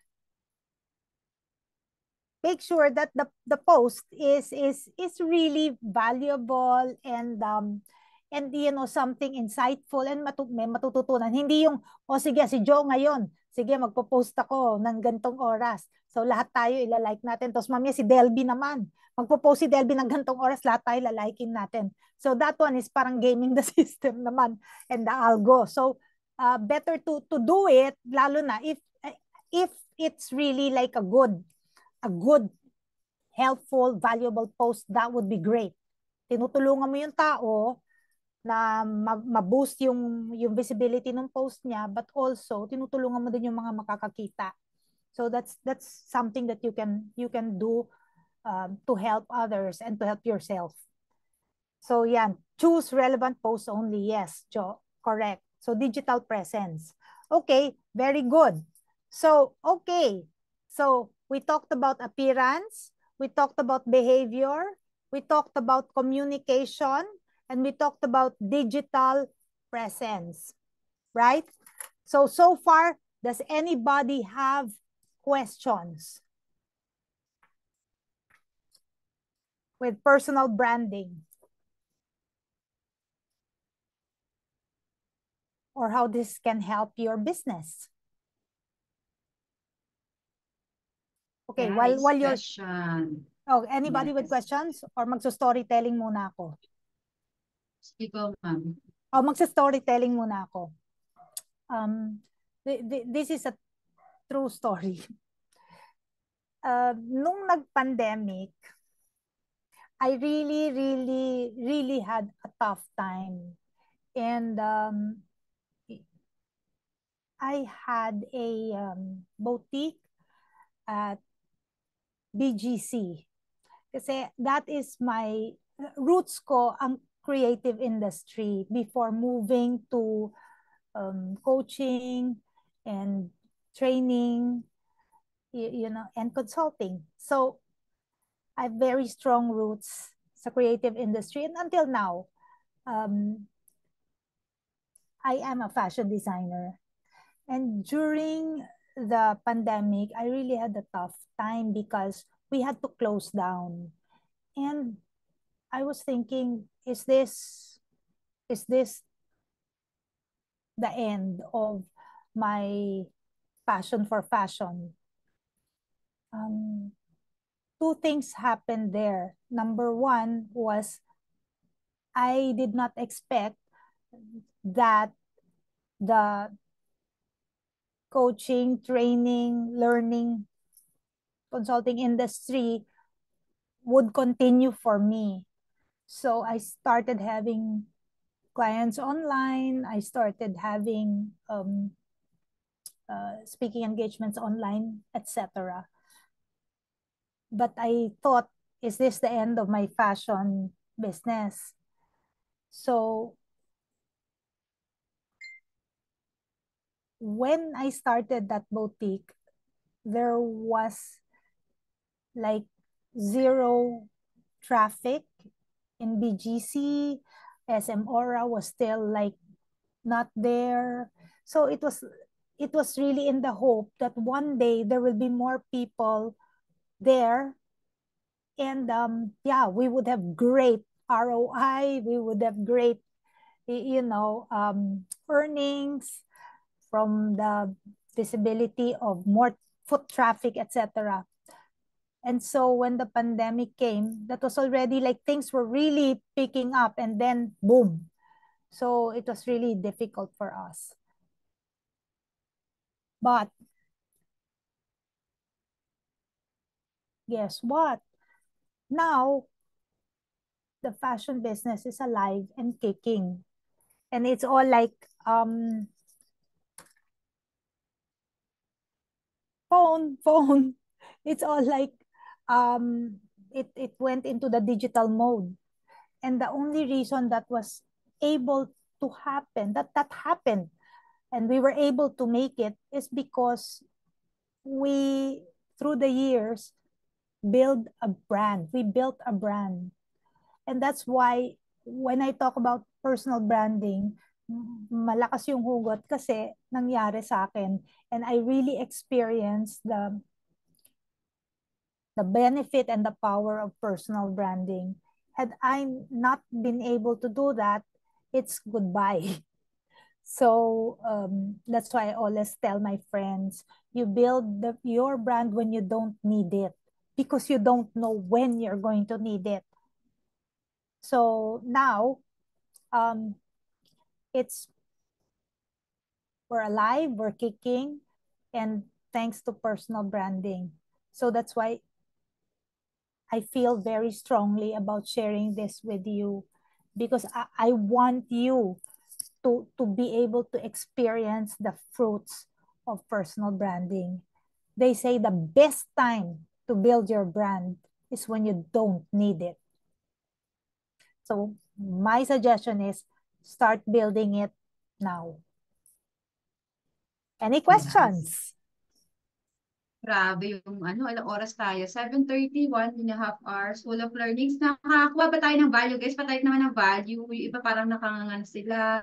make sure that the post is really valuable and you know, something insightful and may matututunan. Hindi yung, sige, si Joe ngayon, sige, magpo-post ako ng gantong oras. So lahat tayo ilalike natin. Tapos mamaya si Delby naman, magpo-post si Delby ng gantong oras, lahat tayo lalikein natin. So that one is parang gaming the system naman and the algo. So better to do it, lalo na if it's really like a good, helpful, valuable post, that would be great. Tinutulungan mo yung tao na ma-boost yung visibility ng post niya, but also tinutulungan mo din yung mga makakakita. So that's something that you can do to help others and to help yourself. So yan, choose relevant posts only. Yes, Joe, correct. So digital presence. Okay, very good. So, okay. So we talked about appearance, we talked about behavior, we talked about communication, and we talked about digital presence, right? So far, does anybody have questions with personal branding? Or how this can help your business? Okay, while you're... anybody with questions? Or magso-storytelling muna ako? Ikaw, ma'am. Magsa-storytelling muna ako. This is a true story. Nung nag-pandemic, I really had a tough time. And I had a boutique at BGC. Kasi that is my roots ko, ang creative industry before moving to coaching and training, you know, and consulting. So I have very strong roots sa creative industry, and until now, I am a fashion designer. And during the pandemic, I really had a tough time because we had to close down. And I was thinking, is this the end of my passion for fashion? Two things happened there. Number one was I did not expect that the coaching, training, learning, consulting industry would continue for me. So I started having clients online. I started having speaking engagements online, etc. But I thought, is this the end of my fashion business? So when I started that boutique, there was like zero traffic in BGC. SM Aura was still like not there. So it was really in the hope that one day there will be more people there, and yeah, we would have great ROI, we would have great earnings from the visibility of more foot traffic, etc. And so when the pandemic came, that was already like things were really picking up, and then boom. So it was really difficult for us. But guess what? Now the fashion business is alive and kicking. And it's all like phone. It's all like it went into the digital mode. And the only reason that was able to happen, that happened, and we were able to make it, is because we, through the years, build a brand. We built a brand. And that's why when I talk about personal branding, malakas yung hugot kasi nangyari sa akin. And I really experienced the benefit and the power of personal branding. Had I not been able to do that, it's goodbye. So that's why I always tell my friends, you build your brand when you don't need it, because you don't know when you're going to need it. So now we're alive, we're kicking, and thanks to personal branding. So that's why I feel very strongly about sharing this with you, because I want you to be able to experience the fruits of personal branding. They say the best time to build your brand is when you don't need it. So my suggestion is start building it now. Any questions? Grabe yung ilang oras tayo? 7:30, 1.5 hours, full of learnings. Nakakakuha ba tayo ng value? Guys, patay naman ng value. Yung iba parang nakangangan sila.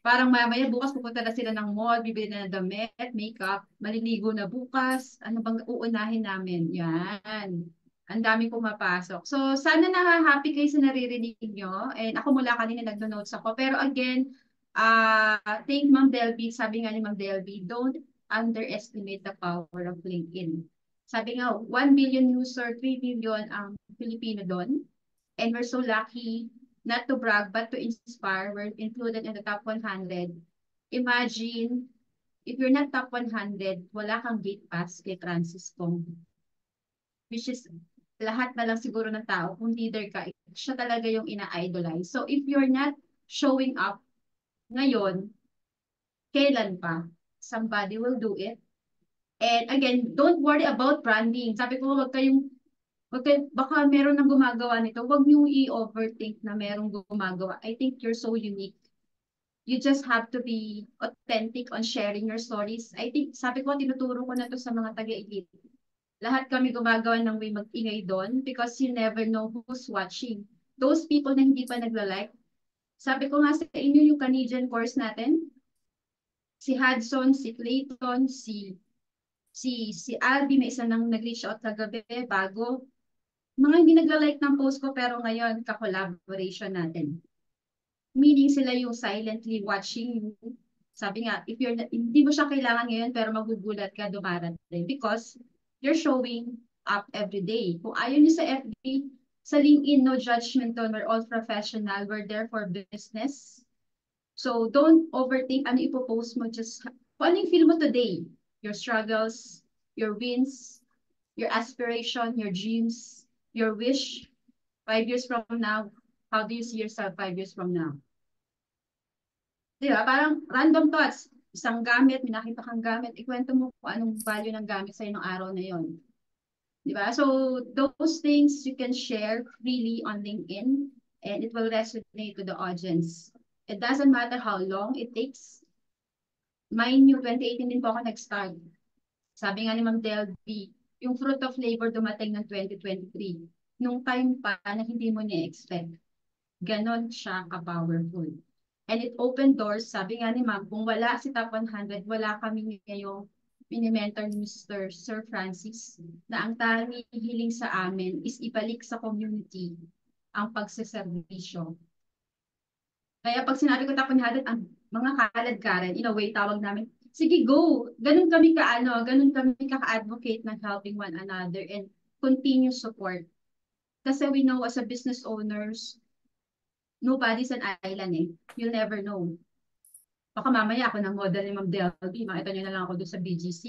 Parang mamaya bukas pupunta na sila ng mall, bibili na ng damit, makeup, maliligo na bukas. Ano bang uunahin namin? Yan. Ang dami pumapasok. So, sana na-happy kayo sa naririnig nyo. And ako mula kanina nagno-notes ako. Pero again, thank Ma'am Delby. Sabi nga ni Ma'am Delby, don't underestimate the power of LinkedIn. Sabi nga, 1 billion user, 3 billion ang Filipino doon. And we're so lucky, not to brag, but to inspire. We're included in the top 100. Imagine, if you're not top 100, wala kang gate pass kay Francis Kong. Which is, lahat na lang siguro ng tao, kung leader ka, siya talaga yung ina-idolize. So if you're not showing up ngayon, kailan pa? Somebody will do it. And again, don't worry about branding. Sabi ko, baka meron nang gumagawa nito. Huwag niyo i-overthink na merong gumagawa. I think you're so unique. You just have to be authentic on sharing your stories. I think, sabi ko, tinuturo ko na to sa mga taga-elite. Lahat kami gumagawa ng way mag-ingay doon because you never know who's watching. Those people na hindi pa nagla-like. Sabi ko nga sa inyo yung Canadian course natin, si Hudson, si Clayton, si Si Albi, may isa nang nag-reach out kagabi, bago. Mga hindi nagla-like ng post ko, pero ngayon, ka-collaboration natin. Meaning sila yung silently watching you. Sabi nga, if you're, hindi mo siya kailangan ngayon, pero magugulat ka dumarating. Because you're showing up every day. Kung ayaw niyo sa FB, sa LinkedIn, no judgment on, we're all professional, we're there for business. So don't overthink ano ipopost mo, just kung ano yung feel mo today, your struggles, your wins, your aspiration, your dreams, your wish, 5 years from now, how do you see yourself 5 years from now? Di ba? Parang random thoughts. Isang gamit, may nakita kang gamit, ikwento mo kung anong value ng gamit sa'yo ng araw na yon. Di ba? So those things you can share freely on LinkedIn and it will resonate to the audience. It doesn't matter how long it takes. Mind you, 2018 din po ako nag-start. Sabi nga ni Ma'am Delby, yung fruit of labor dumating ng 2023. Nung time pa na hindi mo ni-expect. Ganon siya ka-powerful. And it opened doors. Sabi nga ni Ma'am, kung wala si Top 100, wala kami ngayong mini-mentor ni Mr. Sir Francis na ang tanging hiling sa amin is ibalik sa community ang pagseserbisyo. Kaya pag sinabi ko Top 100, ang mga kalad-karen, in a way, tawag namin, sige, go! Ganun kami ganun kami ka-advocate ng helping one another and continue support. Kasi we know as a business owners, nobody's an island eh. You'll never know. Baka mamaya ako ng model ni Ma'am Delby, makita nyo na lang ako doon sa BGC.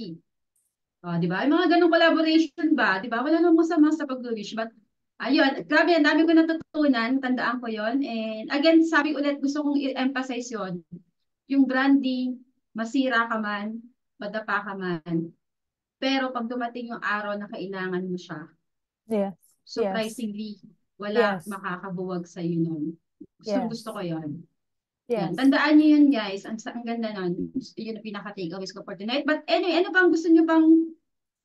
Di ba? Yung mga ganung collaboration ba? Di ba? Wala namang masama sa pag-wish. But, ayun, grabe, ang dami ko natutunan, tandaan ko yon. And again, sabi ulit, gusto kong i-emphasize yon. Yung branding, masira ka man, madapa ka man. Pero pag dumating yung araw na kailangan mo siya, Yes. surprisingly, wala Yes. makakabuwag sa iyo nun. Gusto ko yon. Yes. Yan. Tandaan niyo yun, guys. Ang ganda nun. Yun ang pinaka-takeaways ko for tonight. But anyway, ano bang gusto niyo bang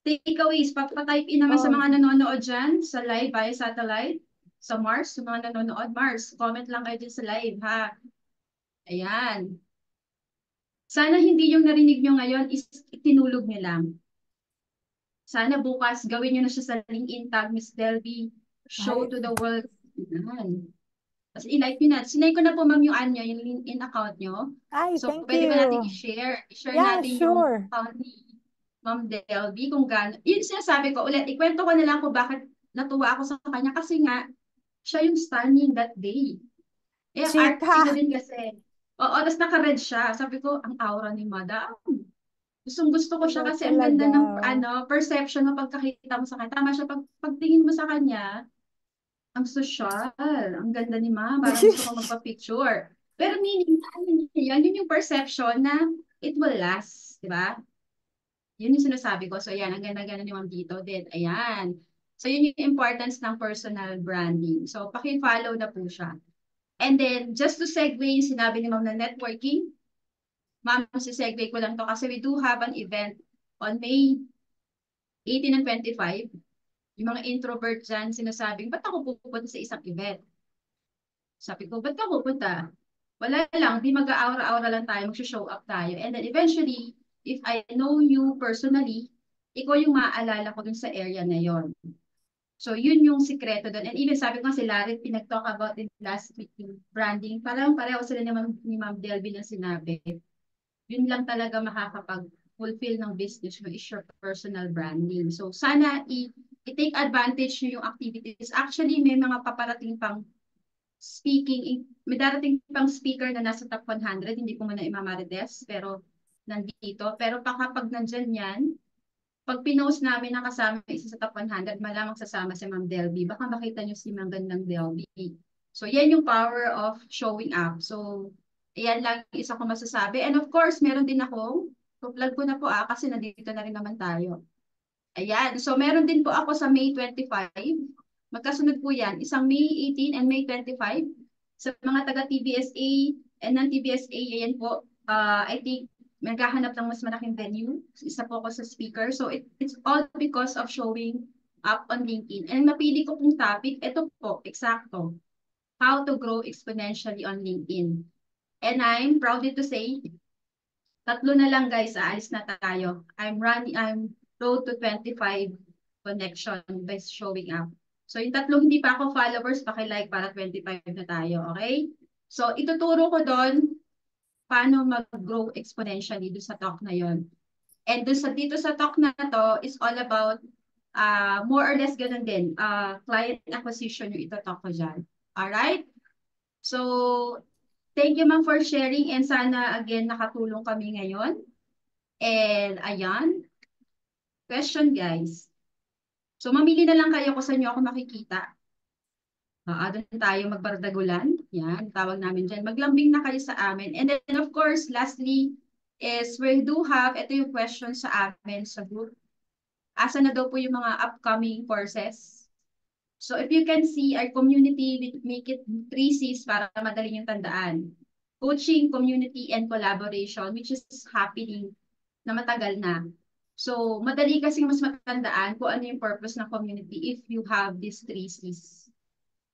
takeaways? Pa-type in naman sa mga nanonood dyan, sa live via satellite, sa Mars, sa mga nanonood. Mars, comment lang kayo dyan sa live, ha? Ayan. Sana hindi yung narinig nyo ngayon is itinulog nyo lang. Sana bukas gawin nyo na siya sa LinkedIn tag, Miss Delby. Show to the world. Ayan. Tapos i-like nyo na. Sinay ko na po ma'am yung anyo, yung LinkedIn account nyo. Ay, So thank pwede ba natin you. i-share? I-share Yeah, natin sure. yung account ni Ma'am Delby kung gaano. Yun sinasabi ko ulit. Ikwento ko na lang kung bakit natuwa ako sa kanya. Kasi nga, siya yung stunning that day. Eh, artsy Chika. ko din kasi. Oo, tapos naka-red siya. Sabi ko, ang aura ni Madam. Gusto ko siya Ikaw kasi ang ganda ng talaga. perception ng pagkakita mo sa kanya. Tama siya, pagtingin mo sa kanya, ang social. Ang ganda ni Ma. Parang gusto ko magpa-picture. Pero meaning, yun yung perception na it will last. Di ba? Yun yung sinasabi ko. So, yan. Ang ganda-ganda ni Ma'am Dito din. Ayan. So, yun yung importance ng personal branding. So, paki-follow na po siya. And then, just to segue yung sinabi ni Ma'am na networking, Ma'am, si-segue ko lang to kasi we do have an event on May 18 and 25. Yung mga introvert dyan, sinasabing, ba't ako pupunta sa isang event? Sabi ko, ba't ka pupunta? Wala lang, di mag-aura-aura lang tayo, mag-show up tayo. And then eventually, if I know you personally, ikaw yung maaalala ko dun sa area na yon. So, yun yung sikreto doon. And even sabi ko nga si Larry, pinag-talk about it last week, yung branding. Parang pareho sila ni Ma'am Delby na sinabi. Yun lang talaga makakapag-fulfill ng business mo is your personal branding. So, sana i-take advantage nyo yung activities. Actually, may mga paparating pang speaking, may darating pang speaker na nasa top 100, hindi ko muna imamarites, pero nandito. Pero kapag nandyan yan, pag pinost namin na kasama isa sa top 100, malamang sasama si Ma'am Delby. Baka makita nyo si Ma'am Gandang Delby. So, yan yung power of showing up. So, ayan lang isa ko masasabi. And of course, meron din ako, plug ko na po kasi nandito na rin naman tayo. Ayan. So, meron din po ako sa May 25. Magkasunod po yan. Isang May 18 and May 25. Sa mga taga-TBSA and non-TBSA, ayan po. I think naghahanap ng mas malaking venue. Isa po ako sa speaker. So, it's all because of showing up on LinkedIn. And napili ko pong topic, ito po, eksakto. How to grow exponentially on LinkedIn. And I'm proud to say, 3 na lang guys, aalis na tayo. I'm road to 25 connection by showing up. So yung tatlong hindi pa ako followers, paki-like para 25 na tayo, okay? So ituturo ko doon paano mag-grow exponentially doon sa talk na yon. And doon dito sa talk na to is all about more or less ganun din. Client acquisition yung ito talk ko dyan. Alright? So, thank you ma'am for sharing and sana again nakatulong kami ngayon. And ayan. Question guys. So, mamili na lang kayo kung saan nyo ako makikita. Doon tayo magbardagulan. Yan, tawag namin dyan. Maglambing na kayo sa amin. And then, of course, lastly, is we do have, ito yung question sa amin sa group. Asa na daw po yung mga upcoming courses? So, if you can see, our community, we make it 3 C's para madali yung tandaan. Coaching, community, and collaboration, which is happening na matagal na. So, madali kasi mas matandaan kung ano yung purpose ng community if you have these 3 C's.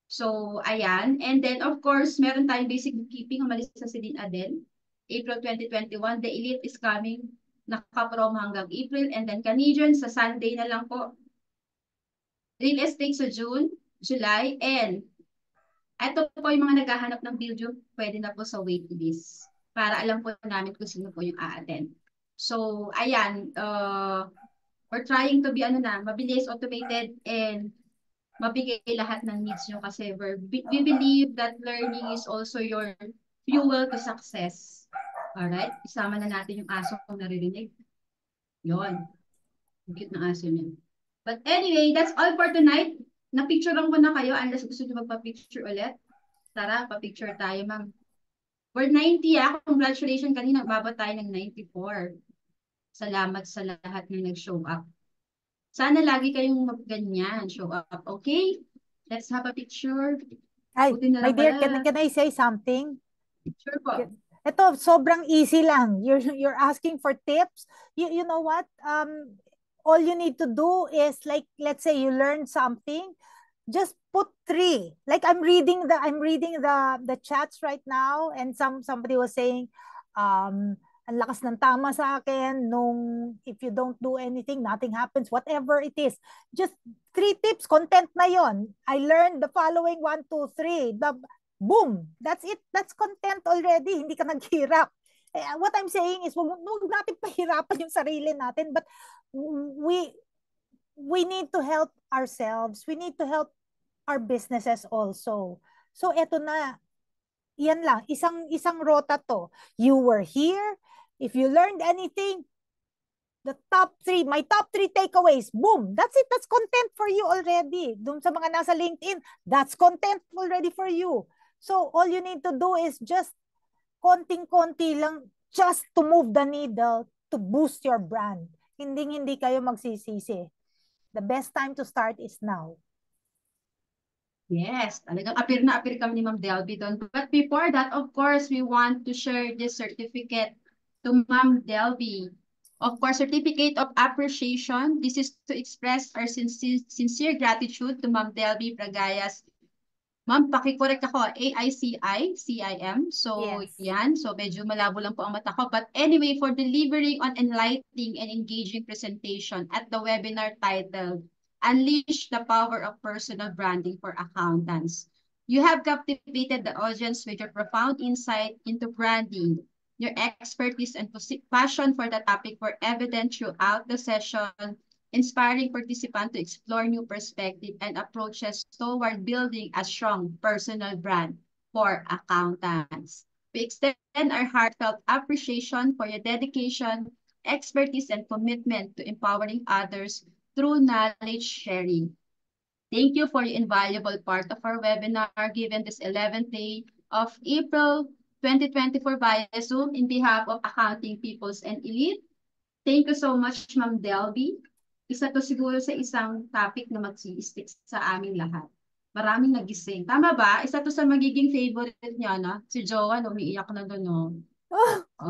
So, ayan. And then, of course, meron tayong basic bookkeeping. Umalis sa si Din Adel. April 2021, the Elite is coming. Naka-promo hanggang April. And then, Canadian sa Sunday na lang po. Real estate sa June, July. And, ito po yung mga naghahanap ng build, pwede na po sa waitlist. Para alam po namin kung sino po yung a-attend. So, ayan. We're trying to be mabilis, automated, and mabigay lahat ng needs nyo kasi we believe that learning is also your fuel to success. Alright? Isama na natin yung aso kung naririnig. Yun. Cute na aso niya. But anyway, that's all for tonight. Na-picturean ko na kayo unless gusto nyo magpa-picture ulit. Tara, pa-picture tayo, ma'am. We're 90 Congratulations. Kanina, mababa tayo ng 94. Salamat sa lahat na nag-show up. Sana lagi kayong ganyan, show up. Okay? Let's have a picture. Ay, my dear, can I say something? Sure po. Ito, sobrang easy lang. You're asking for tips. You know what? All you need to do is like, let's say you learn something, just put 3. Like I'm reading the chats right now, and somebody was saying, ang lakas ng tama sa akin nung if you don't do anything, nothing happens, whatever it is. Just 3 tips, content na yon. I learned the following 1, 2, 3. Boom! That's it. That's content already. Hindi ka naghirap. What I'm saying is, huwag natin pahirapan yung sarili natin, but we need to help ourselves. We need to help our businesses also. So, eto na. Yan lang. Isang rota to. You were here. If you learned anything, my top 3 takeaways, boom, that's it. That's content for you already. Dun sa mga nasa LinkedIn, that's content already for you. So all you need to do is just konting-konti lang just to move the needle to boost your brand. Hindi kayo magsisisi. The best time to start is now. Yes, talagang apir kami ni Ma'am Delby doon. But before that, of course, we want to share this certificate to Ma'am Delby. Of course, certificate of appreciation. This is to express our sincere gratitude to Ma'am Delby Bragayas. Ma'am, pakicorrect ako, AICI-CIM. So, Yes. yan. So, medyo malabo lang po ang mata ko. But anyway, for delivering on enlightening and engaging presentation at the webinar titled, Unleash the Power of Personal Branding for Accountants. You have captivated the audience with your profound insight into branding. Your expertise and passion for the topic were evident throughout the session, inspiring participants to explore new perspectives and approaches toward building a strong personal brand for accountants. We extend our heartfelt appreciation for your dedication, expertise, and commitment to empowering others through knowledge sharing. Thank you for your invaluable part of our webinar given this 11th day of April 2024 via Zoom in behalf of Accounting Peoples and Elite. Thank you so much, Ma'am Delby. Isa to siguro sa isang topic na magsi-stick sa aming lahat. Maraming nagising. Tama ba? Isa to sa magiging favorite niya, no? Si Joanne, umiiyak na doon, no?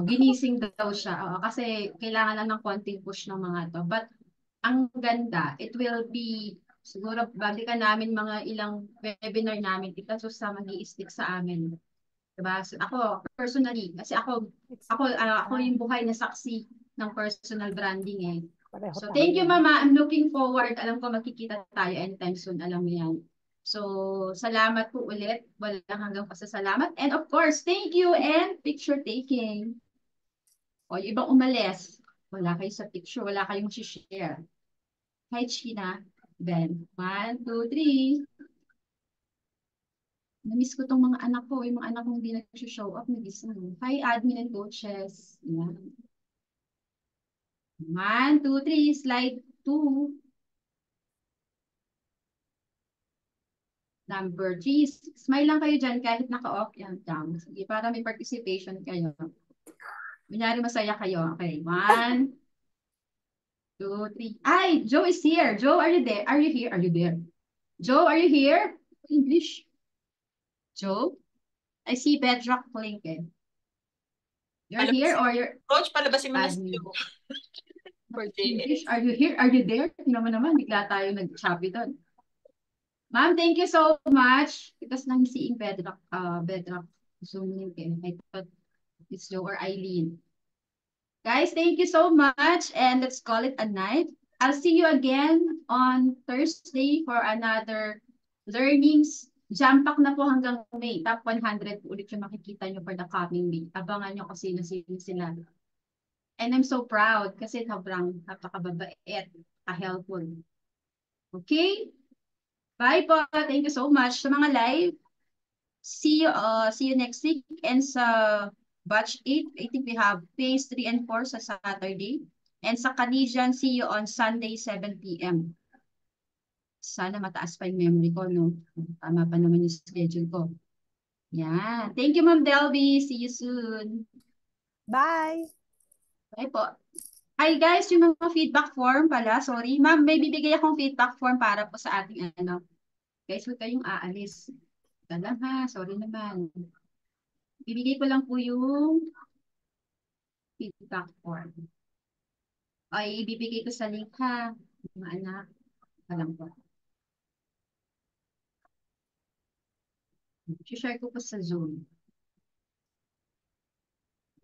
Ginising daw siya. Kasi kailangan lang ng konting push ng mga to. But ang ganda, it will be, siguro balikan namin mga ilang webinar namin dito sa mag-i-stick sa amin. Diba? So, ako, personally, kasi ako yung buhay na saksi ng personal branding eh. Pareho So tayo. thank you, Mama. I'm looking forward. Alam ko magkikita tayo anytime soon. Alam mo yan. So salamat po ulit. Walang hanggang pasasalamat. And of course, thank you and picture taking. O yung ibang umalis. Wala kayo sa picture. Wala kayong share. Hi, China. Ben. 1, 2, 3. Namiss ko tong mga anak ko. Yung mga anak ko hindi nag-show up. Nag-isang. Hi, admin and coaches. Yan. 1, 2, 3. Slide 2. Number 3. Smile lang kayo dyan kahit naka-off yan. Down. Sige, para may participation kayo. Kunyari masaya kayo. Okay. 1, 2, 3. Ay, Joe is here. Joe, are you there? Are you here? Are you there? Joe, are you here? English. Joe? I see Bedrock Lincoln. You're here or you're Coach, palabasin mo na si admin? Joe. For English, JS. are you here? Are you there? Tingnan mo naman, bigla tayo nag-choppy doon. Ma'am, thank you so much. Because nang seeing Bedrock Zoom link eh. I thought it's Joe or Eileen. Guys, thank you so much and let's call it a night. I'll see you again on Thursday for another learnings. Jump pack na po hanggang May. Top 100 po ulit yung makikita nyo for the coming week. Abangan nyo kasi sino sila. And I'm so proud kasi napakababait, ka-helpful. Okay? Bye po. Thank you so much. Sa mga live, see you next week. And sa batch 8, I think we have phase 3 and 4 sa Saturday. And sa Canadian, see you on Sunday, 7 p.m. Sana mataas pa yung memory ko, no? Tama pa naman yung schedule ko. Yan. Thank you, Ma'am Delby. See you soon. Bye! Bye po. Hi guys, yung mga feedback form pala. Sorry. Ma'am, may bibigay akong feedback form para po sa ating ano. Guys, huwag kayong aalis. Ito lang ha. Sorry naman. Bibigay ko lang po yung feedback form. Ay, ibibigay ko sa link ha. Mga anak. Ito lang po. share ko po sa Zoom.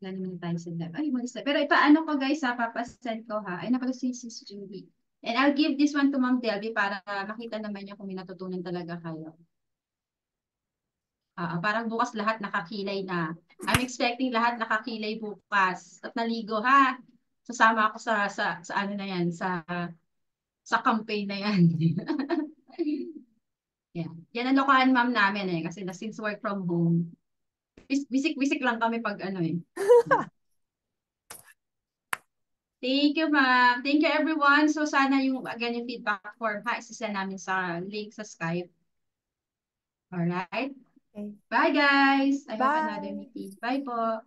Wala naman tayo sa live. Ay, mag-isa. Pero ipaano ko guys ha, papasend ko ha. Ay, napala si Julie. And I'll give this one to Ma'am Delby para makita naman niya kung may natutunan talaga kayo. Parang bukas lahat nakakilay na. I'm expecting lahat nakakilay bukas. At naligo ha. Sasama ako sa ano na yan, sa campaign na yan. Yeah. Yan ang lokahan ma'am namin eh. Kasi since work from home, bisik-bisik lang kami pag ano eh. Thank you, ma'am. Thank you, everyone. So, sana yung feedback form ha, isasend namin sa link sa Skype. Alright? Okay. Bye, guys. I have Bye. another meeting. Bye po.